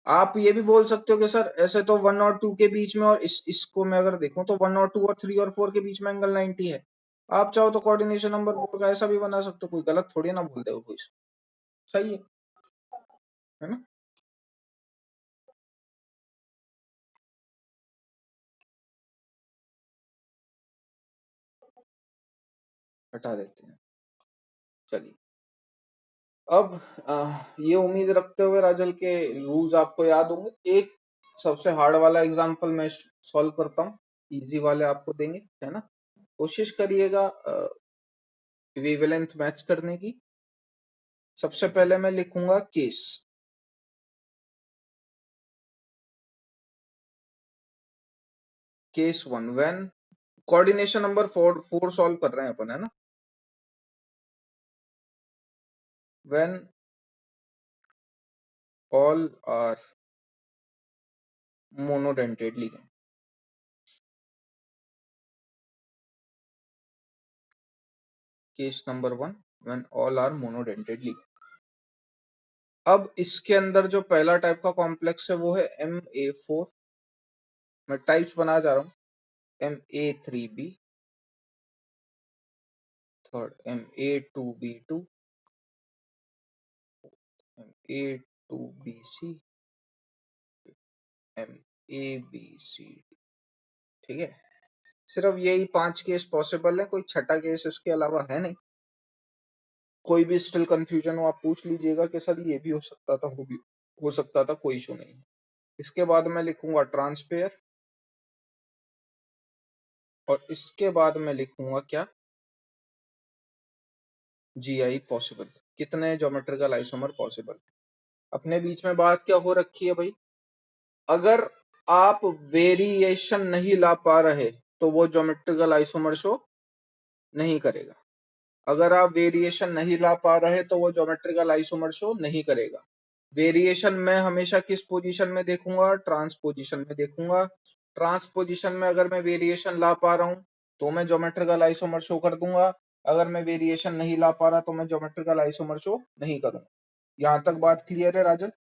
आप ये भी बोल सकते हो कि सर ऐसे तो 1 और 2 के बीच में, और इसको मैं अगर देखूं तो 1 और 2 और 3 और 4 के बीच में एंगल 90 है। आप चाहो तो कोऑर्डिनेशन नंबर 4 का ऐसा भी बना सकते हो, कोई गलत थोड़ी ना बोल दे कोई। सही है ना? हटा देते हैं। चलिए, अब ये उम्मीद रखते हुए राजल के रूल्स आपको याद होंगे। एक सबसे हार्ड वाला एग्जांपल मैं सॉल्व करता हूँ, इजी वाले आपको देंगे, है ना? कोशिश करिएगा वेवलेंथ मैच करने की। सबसे पहले मैं लिखूंगा case 1 when coordination number 4 solve कर रहे हैं अपन, है ना? When all are monodentate ligand. Case number 1 when all are monodentate ligand. अब इसके अंदर जो पहला टाइप का कॉम्प्लेक्स है वो है MA4। मैं टाइप्स बना जा रहा हूँ। MA3B, third MA2B2, MA2BC, MABC। ठीक है, सिर्फ यही 5 केस पॉसिबल है, कोई छठा केस इसके अलावा है नहीं। कोई भी स्टिल कंफ्यूजन हो आप पूछ लीजिएगा कि सर ये भी हो सकता था, वो भी हो सकता था, कोई इशू नहीं। इसके बाद मैं लिखूंगा ट्रांसपेयर, और इसके बाद मैं लिखूंगा क्या, GI पॉसिबल। कितने ज्योमेट्रिकल आइसोमर पॉसिबल। अपने बीच में बात क्या हो रखी है भाई, अगर आप वेरिएशन नहीं ला पा रहे तो वो ज्योमेट्रिकल आइसोमर शो नहीं करेगा। अगर आप वेरिएशन नहीं ला पा रहे तो वो ज्योमेट्रिकल आइसोमर शो नहीं करेगा। वेरिएशन मैं हमेशा किस पोजीशन में देखूंगा, ट्रांसपोजिशन में देखूंगा। ट्रांसपोजिशन में अगर मैं वेरिएशन ला पा रहा हूं तो मैं ज्योमेट्रिकल आइसोमर शो कर दूंगा, अगर मैं वेरिएशन नहीं ला पा रहा तो मैं ज्योमेट्रिकल आइसोमर शो नहीं करूंगा। यहां तक बात क्लियर है राजन?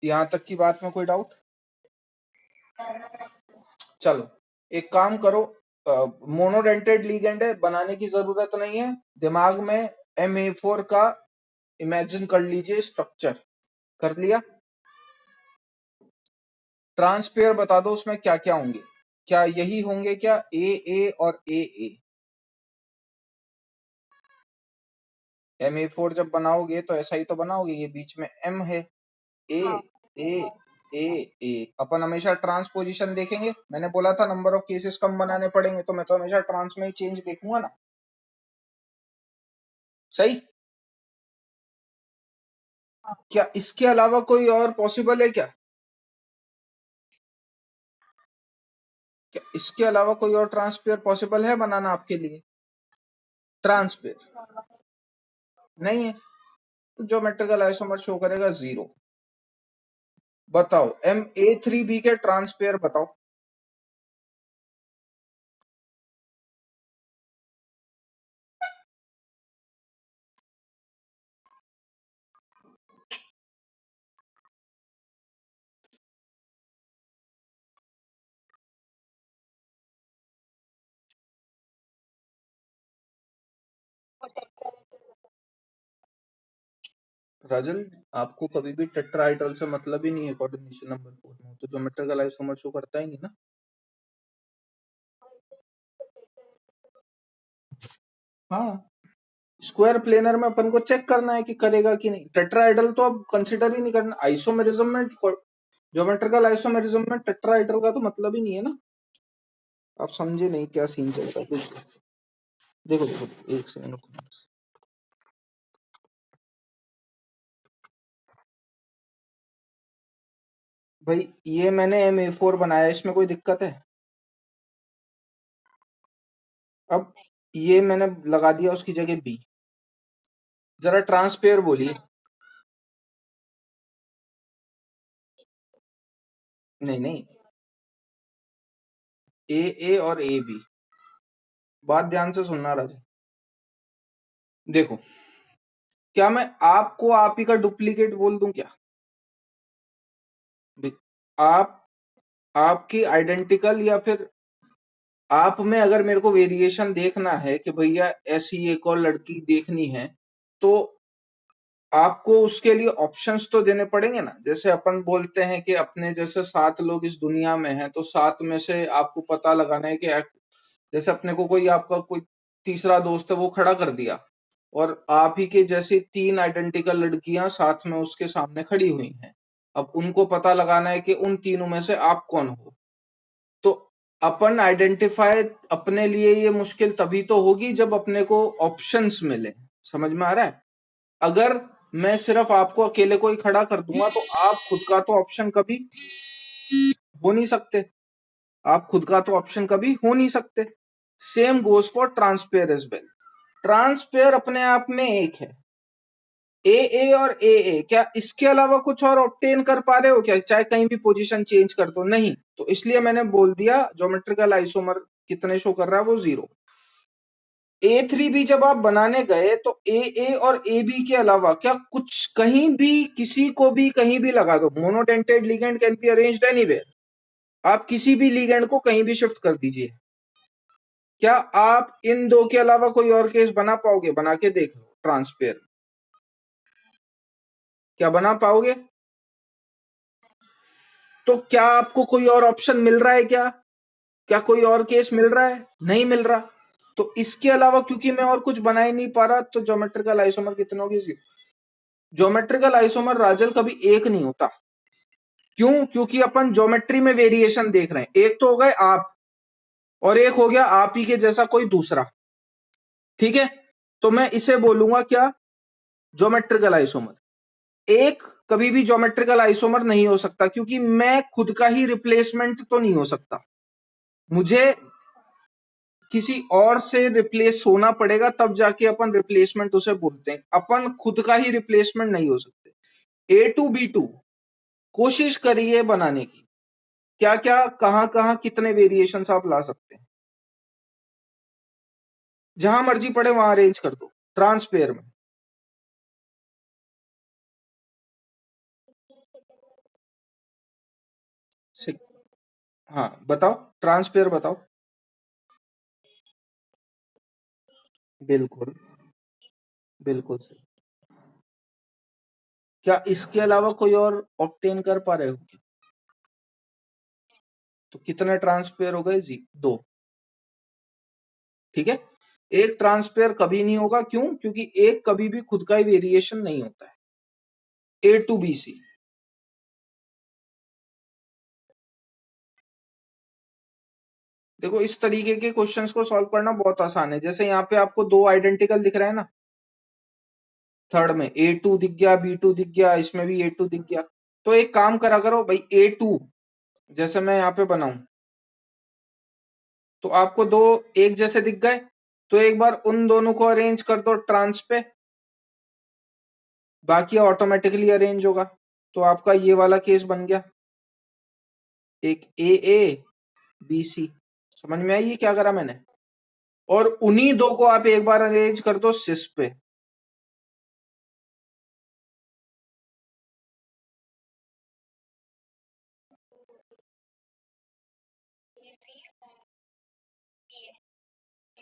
यहां तक की बात में कोई डाउट? चलो, एक काम करो, मोनोडेंटेड लिगेंड है, बनाने की जरूरत नहीं है। दिमाग में MA4 का इमेजिन कर लीजिए स्ट्रक्चर। कर लिया? ट्रांसपेयर बता दो उसमें क्या क्या होंगे। क्या यही होंगे क्या, AA और AA? MA4 जब बनाओगे तो ऐसा ही तो बनाओगे, ये बीच में M है, A A A A। अपन हमेशा ट्रांसपोजिशन देखेंगे, मैंने बोला था नंबर ऑफ केसेस कम बनाने पड़ेंगे, तो मैं तो हमेशा ट्रांस में ही चेंज देखूंगा ना। सही? क्या इसके अलावा कोई और पॉसिबल है क्या? क्या इसके अलावा कोई और ट्रांसपेयर पॉसिबल है बनाना आपके लिए? ट्रांसपेयर नहीं है, तो ज्योमेट्रिकल आइसोमर शो करेगा 0। बताओ MA3B के ट्रांसपेयर बताओ। राजल, आपको कभी भी टेट्राहेड्रल से मतलब ही नहीं है कोऑर्डिनेशन नंबर 4 में, तो ज्योमेट्रिकल आइसोमर शो करता ही नहीं ना। हाँ, स्क्वायर प्लेनर में अपन को चेक करना है कि करेगा कि नहीं। टेट्राहेड्रल तो अब कंसिडर ही नहीं करना। आइसोमेरिज्म में, ज्योमेट्रिकल आइसोमेरिज्म में टेट्राहेड्रल का तो मतलब ही नहीं है ना। आप समझे नहीं क्या सीन चल रहा है। देखो देखो देखो, एक सेकंड रुको। भाई ये मैंने MA4 बनाया, इसमें कोई दिक्कत है? अब ये मैंने लगा दिया उसकी जगह B। जरा ट्रांसपेयर बोलिए। नहीं नहीं, AA और AB। बात ध्यान से सुनना राजा। देखो, क्या मैं आपको आप ही का डुप्लीकेट बोल दूं क्या? आप आपकी आइडेंटिकल, या फिर आप में अगर मेरे को वेरिएशन देखना है कि भैया ऐसी एक और लड़की देखनी है, तो आपको उसके लिए ऑप्शंस तो देने पड़ेंगे ना। जैसे अपन बोलते हैं कि अपने जैसे 7 लोग इस दुनिया में हैं, तो 7 में से आपको पता लगाना है कि जैसे अपने को कोई आपका कोई तीसरा दोस्त है, वो खड़ा कर दिया, और आप ही के जैसे 3 आइडेंटिकल लड़कियां साथ में उसके सामने खड़ी हुई हैं। अब उनको पता लगाना है कि उन तीनों में से आप कौन हो। तो अपन आइडेंटिफाई अपने लिए ये मुश्किल तभी तो होगी जब अपने को ऑप्शंस मिले। समझ में आ रहा है? अगर मैं सिर्फ आपको अकेले को ही खड़ा कर दूंगा, तो आप खुद का तो ऑप्शन कभी हो नहीं सकते। आप खुद का तो ऑप्शन कभी हो नहीं सकते। Same goes for trans pair as well. Trans pair अपने आप में एक है। AA और AA, क्या इसके अलावा कुछ और ऑब्टेन कर पा रहे हो क्या? चाहे कहीं भी पोजीशन चेंज कर दो, नहीं। तो इसलिए मैंने बोल दिया ज्योमेट्रिकल आइसोमर कितने शो कर रहा है, वो 0। A3B जब आप बनाने गए, तो AA और AB के अलावा क्या कुछ कहीं भी किसी को भी कहीं भी लगा दो। Monodentate ligand can be arranged anywhere. आप किसी भी लिगेंड को कहीं भी शिफ्ट कर दीजिए। क्या आप इन दो के अलावा कोई और केस बना पाओगे? बना के देख लो ट्रांसपेयर। क्या बना पाओगे? तो क्या आपको कोई और ऑप्शन मिल रहा है क्या? क्या कोई और केस मिल रहा है? नहीं मिल रहा। तो इसके अलावा क्योंकि मैं और कुछ बना ही नहीं पा रहा, तो ज्योमेट्रिकल आइसोमर कितने होगी? ज्योमेट्रिकल आइसोमर राजल कभी एक नहीं होता। क्यों? क्योंकि अपन ज्योमेट्री में वेरिएशन देख रहे हैं। एक तो हो गए आप, और एक हो गया आप ही के जैसा कोई दूसरा। ठीक है, तो मैं इसे बोलूंगा क्या? Geometrical isomer. एक कभी भी ज्योमेट्रिकल आइसोमर नहीं हो सकता, क्योंकि मैं खुद का ही रिप्लेसमेंट तो नहीं हो सकता। मुझे किसी और से रिप्लेस होना पड़ेगा, तब जाके अपन रिप्लेसमेंट उसे बोलते हैं। अपन खुद का ही रिप्लेसमेंट नहीं हो सकते। A2B2 कोशिश करिए बनाने की। क्या क्या कहां कहां कितने वेरिएशन आप ला सकते हैं। जहां मर्जी पड़े वहां अरेंज कर दो ट्रांसपेयर में। हाँ बताओ, ट्रांसपेयर बताओ। बिल्कुल, बिल्कुल सही। क्या इसके अलावा कोई और ऑब्टेन कर पा रहे हो क्या? तो कितने ट्रांसपेयर हो गए जी? 2। ठीक है, एक ट्रांसपेयर कभी नहीं होगा। क्यों? क्योंकि एक कभी भी खुद का ही वेरिएशन नहीं होता है। A2BC। देखो, इस तरीके के क्वेश्चंस को सॉल्व करना बहुत आसान है। जैसे यहाँ पे आपको 2 आइडेंटिकल दिख रहे हैं ना, थर्ड में A2 दिख गया, B2 दिख गया, इसमें भी A2 दिख गया। तो एक काम करा करो भाई, A2 जैसे मैं यहाँ पे बनाऊं, तो आपको 2 एक जैसे दिख गए, तो एक बार उन दोनों को अरेंज कर दो ट्रांस पे, बाकी ऑटोमेटिकली अरेंज होगा। तो आपका ये वाला केस बन गया, एक AABC। समझ में आई ये क्या करा मैंने? और उन्हीं 2 को आप एक बार अरेंज कर दो सिस पे।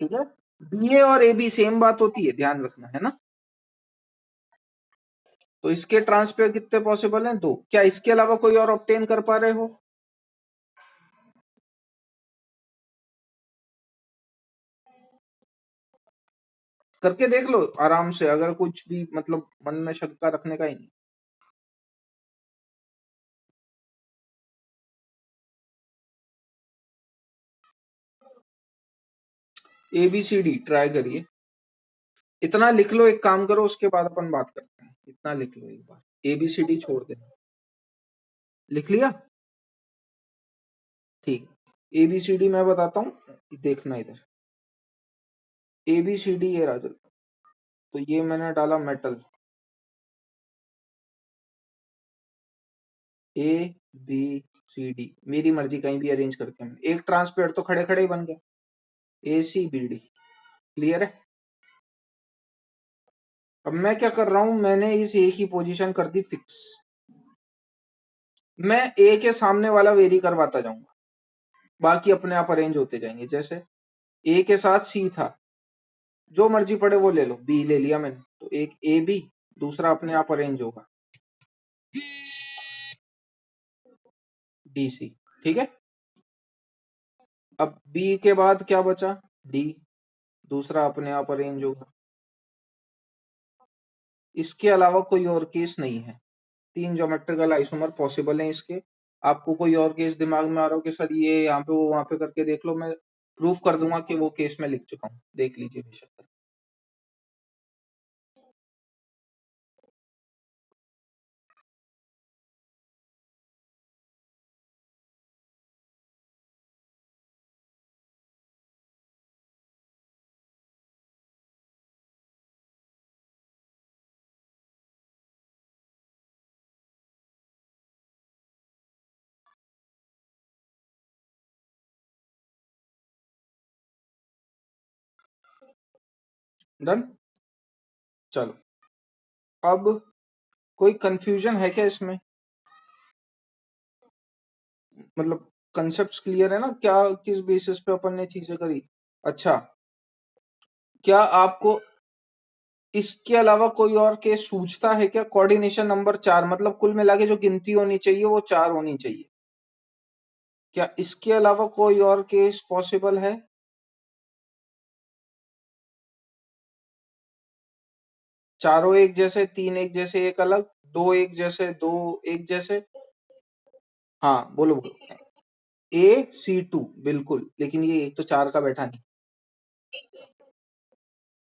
ठीक है, BA और AB सेम बात होती है, ध्यान रखना है ना। तो इसके ट्रांसपेयर कितने पॉसिबल हैं? 2। क्या इसके अलावा कोई और ऑब्टेन कर पा रहे हो? करके देख लो आराम से, अगर कुछ भी मतलब मन में शंका रखने का ही नहीं। ABCD ट्राई करिए, इतना लिख लो, एक काम करो उसके बाद अपन बात करते हैं, इतना लिख लो एक बार, ABCD छोड़ देना। लिख लिया? ठीक, ABCD मैं बताता हूँ, देखना इधर। ABCD ये राजल, तो ये मैंने डाला मेटल, ABCD, मेरी मर्जी कहीं भी अरेंज करते हैं, एक ट्रांसपेयर तो खड़े खड़े ही बन गया, ACBD। क्लियर है? अब मैं क्या कर रहा हूं, मैंने इस A की पोजीशन कर दी फिक्स, मैं A के सामने वाला वेरी करवाता जाऊंगा, बाकी अपने आप अरेंज होते जाएंगे। जैसे A के साथ C था, जो मर्जी पड़े वो ले लो, B ले लिया मैंने, तो एक AB, दूसरा अपने आप अरेंज होगा DC। ठीक है, अब B के बाद क्या बचा, D, दूसरा अपने आप अरेंज होगा। इसके अलावा कोई और केस नहीं है, 3 ज्योमेट्रिकल आइसोमर पॉसिबल है इसके। आपको कोई और केस दिमाग में आ रहा हो कि सर ये यहाँ पे वो वहां पे करके देख लो, मैं प्रूफ कर दूंगा कि वो केस मैं लिख चुका हूँ, देख लीजिए बेशक। डन, चलो अब कोई कंफ्यूजन है क्या इसमें, मतलब कंसेप्ट क्लियर है ना, क्या किस बेसिस पे अपन ने चीजें करी। अच्छा, क्या आपको इसके अलावा कोई और केस सूझता है क्या, कोऑर्डिनेशन नंबर 4, मतलब कुल मिला के जो गिनती होनी चाहिए वो 4 होनी चाहिए, क्या इसके अलावा कोई और केस पॉसिबल है? चारों एक जैसे, 3 एक जैसे, एक अलग, 2 एक जैसे, 2 एक जैसे। हाँ बोलो बोलो। AC2 बिल्कुल, लेकिन ये एक तो 4 का बैठा नहीं,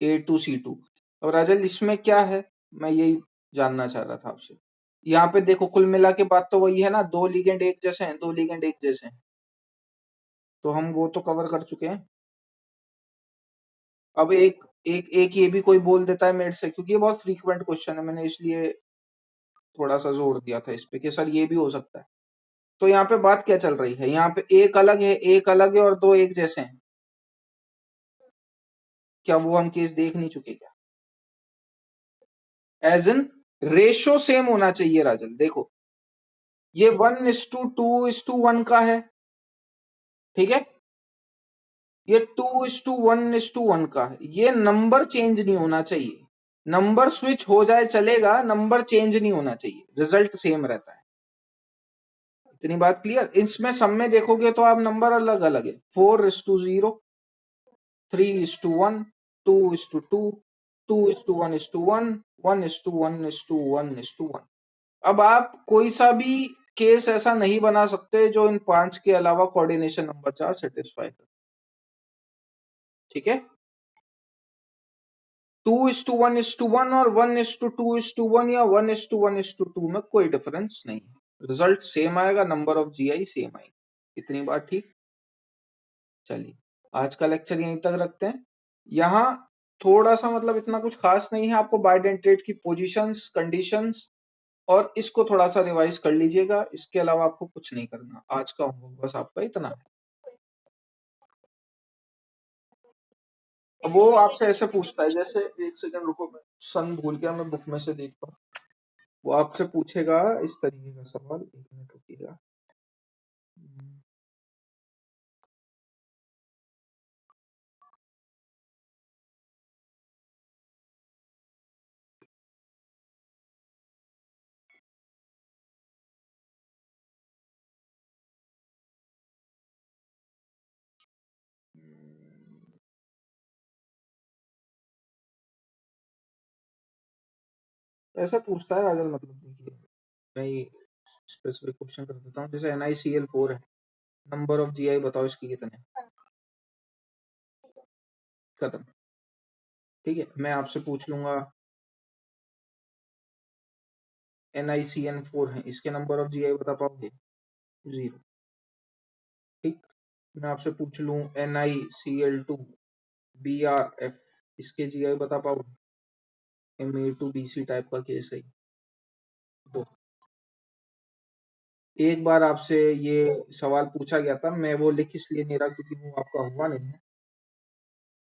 A2C2। और राजल इसमें क्या है, मैं यही जानना चाह रहा था आपसे। यहाँ पे देखो कुल मिला के बात तो वही है ना, 2 लिगेंड एक जैसे हैं, 2 लिगेंड एक जैसे हैं, तो हम वो तो कवर कर चुके हैं। अब एक एक एक ये भी कोई बोल देता है मेरे से, क्योंकि ये बहुत फ्रीक्वेंट क्वेश्चन है, मैंने इसलिए थोड़ा सा जोर दिया था इस पे कि सर ये भी हो सकता है। तो यहाँ पे बात क्या चल रही है, यहाँ पे एक अलग है, एक अलग है और 2 एक जैसे हैं, क्या वो हम केस देख नहीं चुके क्या? एज इन रेशो सेम होना चाहिए राजल, देखो ये 1:2:1 का है, ठीक है, ये 2:1:1 का है, ये नंबर चेंज नहीं होना चाहिए, नंबर स्विच हो जाए चलेगा, नंबर चेंज नहीं होना चाहिए, रिजल्ट सेम रहता है। इतनी बात क्लियर? इसमें सब में देखोगे तो आप नंबर अलग अलग है, 4:0, 3:1, 2:2, 2:1:1, 1:1:1:1। अब आप कोई सा भी केस ऐसा नहीं बना सकते जो इन 5 के अलावा कोऑर्डिनेशन नंबर 4 सेटिस्फाई करे। ठीक है, 2:1:1 और 1:2:1 या 1:1:2 में कोई डिफरेंस नहीं है, रिजल्ट सेम आएगा, नंबर ऑफ GI सेम आएगी। इतनी बात ठीक? चलिए आज का लेक्चर यहीं तक रखते हैं। यहाँ थोड़ा सा मतलब इतना कुछ खास नहीं है, आपको बाइडेंटेट की पोजीशंस, कंडीशंस और इसको थोड़ा सा रिवाइज कर लीजिएगा, इसके अलावा आपको कुछ नहीं करना। आज का होमवर्क बस आपका इतना है। अब वो आपसे ऐसे पूछता है, जैसे एक सेकंड रुको, मैं सन भूल गया, मैं बुक में से देखता हूँ। वो आपसे पूछेगा इस तरीके का सवाल, 1 मिनट रुकिएगा। ऐसा पूछता है राजल, मतलब देखिए मैं स्पेसिफिक क्वेश्चन कर देता हूँ, जैसे NiCl4 है, नंबर ऑफ GI बताओ इसकी कितने, खत्म। ठीक है, मैं आपसे पूछ लूंगा NiCN4 है, इसके नंबर ऑफ GI बता पाओगे? 0। ठीक, मैं आपसे पूछ लूं NiCl2 BrF, इसके GI बता पाओगे? Ma2Bc टाइप का केस है। तो एक बार आपसे ये सवाल पूछा गया था, मैं वो लिख इसलिए नहीं रहा क्योंकि वो आपका हुआ नहीं है।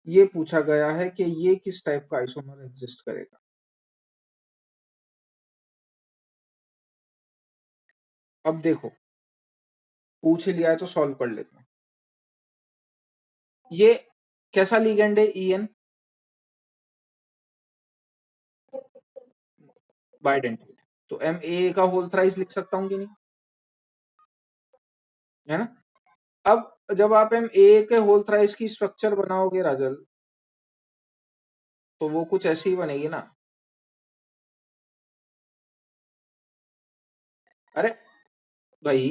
ये पूछा गया है कि ये किस टाइप का आइसोमर एग्जिस्ट करेगा। अब देखो, पूछ लिया है तो सॉल्व कर लेते हैं। ये कैसा लिगेंड है EN? बाइडेंटेट। तो MAA का होल थ्राइस लिख सकता हूँ कि नहीं, है ना? अब जब आप MAA के होल थ्राइस की स्ट्रक्चर बनाओगे राजल, तो वो कुछ ऐसी ही बनेगी ना। अरे भाई,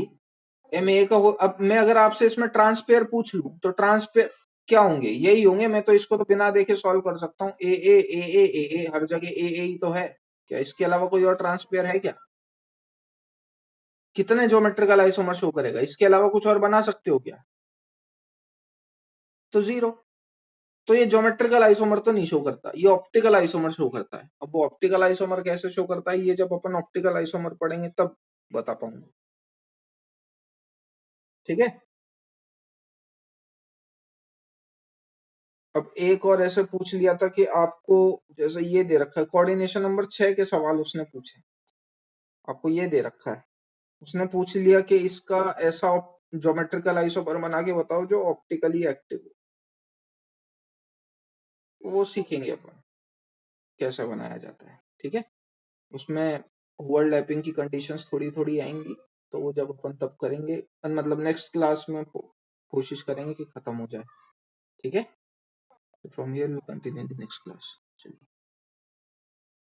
MAA का अब मैं अगर आपसे इसमें ट्रांसपेयर पूछ लूं तो ट्रांसपेयर क्या होंगे? यही होंगे। मैं तो इसको तो बिना देखे सॉल्व कर सकता हूँ। AA हर जगह AA ही तो है। क्या इसके अलावा कोई और ट्रांसपेयर है क्या? कितने ज्योमेट्रिकल आइसोमर शो करेगा? इसके अलावा कुछ और बना सकते हो क्या? तो 0। तो ये ज्योमेट्रिकल आइसोमर तो नहीं शो करता, ये ऑप्टिकल आइसोमर शो करता है। अब वो ऑप्टिकल आइसोमर कैसे शो करता है, ये जब अपन ऑप्टिकल आइसोमर पढ़ेंगे तब बता पाऊंगा। ठीक है, अब एक और ऐसे पूछ लिया था कि आपको, जैसे ये दे रखा है कोऑर्डिनेशन नंबर 6 के सवाल उसने पूछे, आपको ये दे रखा है, उसने पूछ लिया कि इसका ऐसा ज्योमेट्रिकल आइसोमर बना के बताओ जो ऑप्टिकली एक्टिव हो। वो सीखेंगे अपन कैसे बनाया जाता है। ठीक है, उसमें ओवरलैपिंग की कंडीशंस थोड़ी थोड़ी आएंगी, तो वो जब अपन तब करेंगे, मतलब नेक्स्ट क्लास में कोशिश करेंगे कि खत्म हो जाए। ठीक है, from here we continue in the next class. चलिए।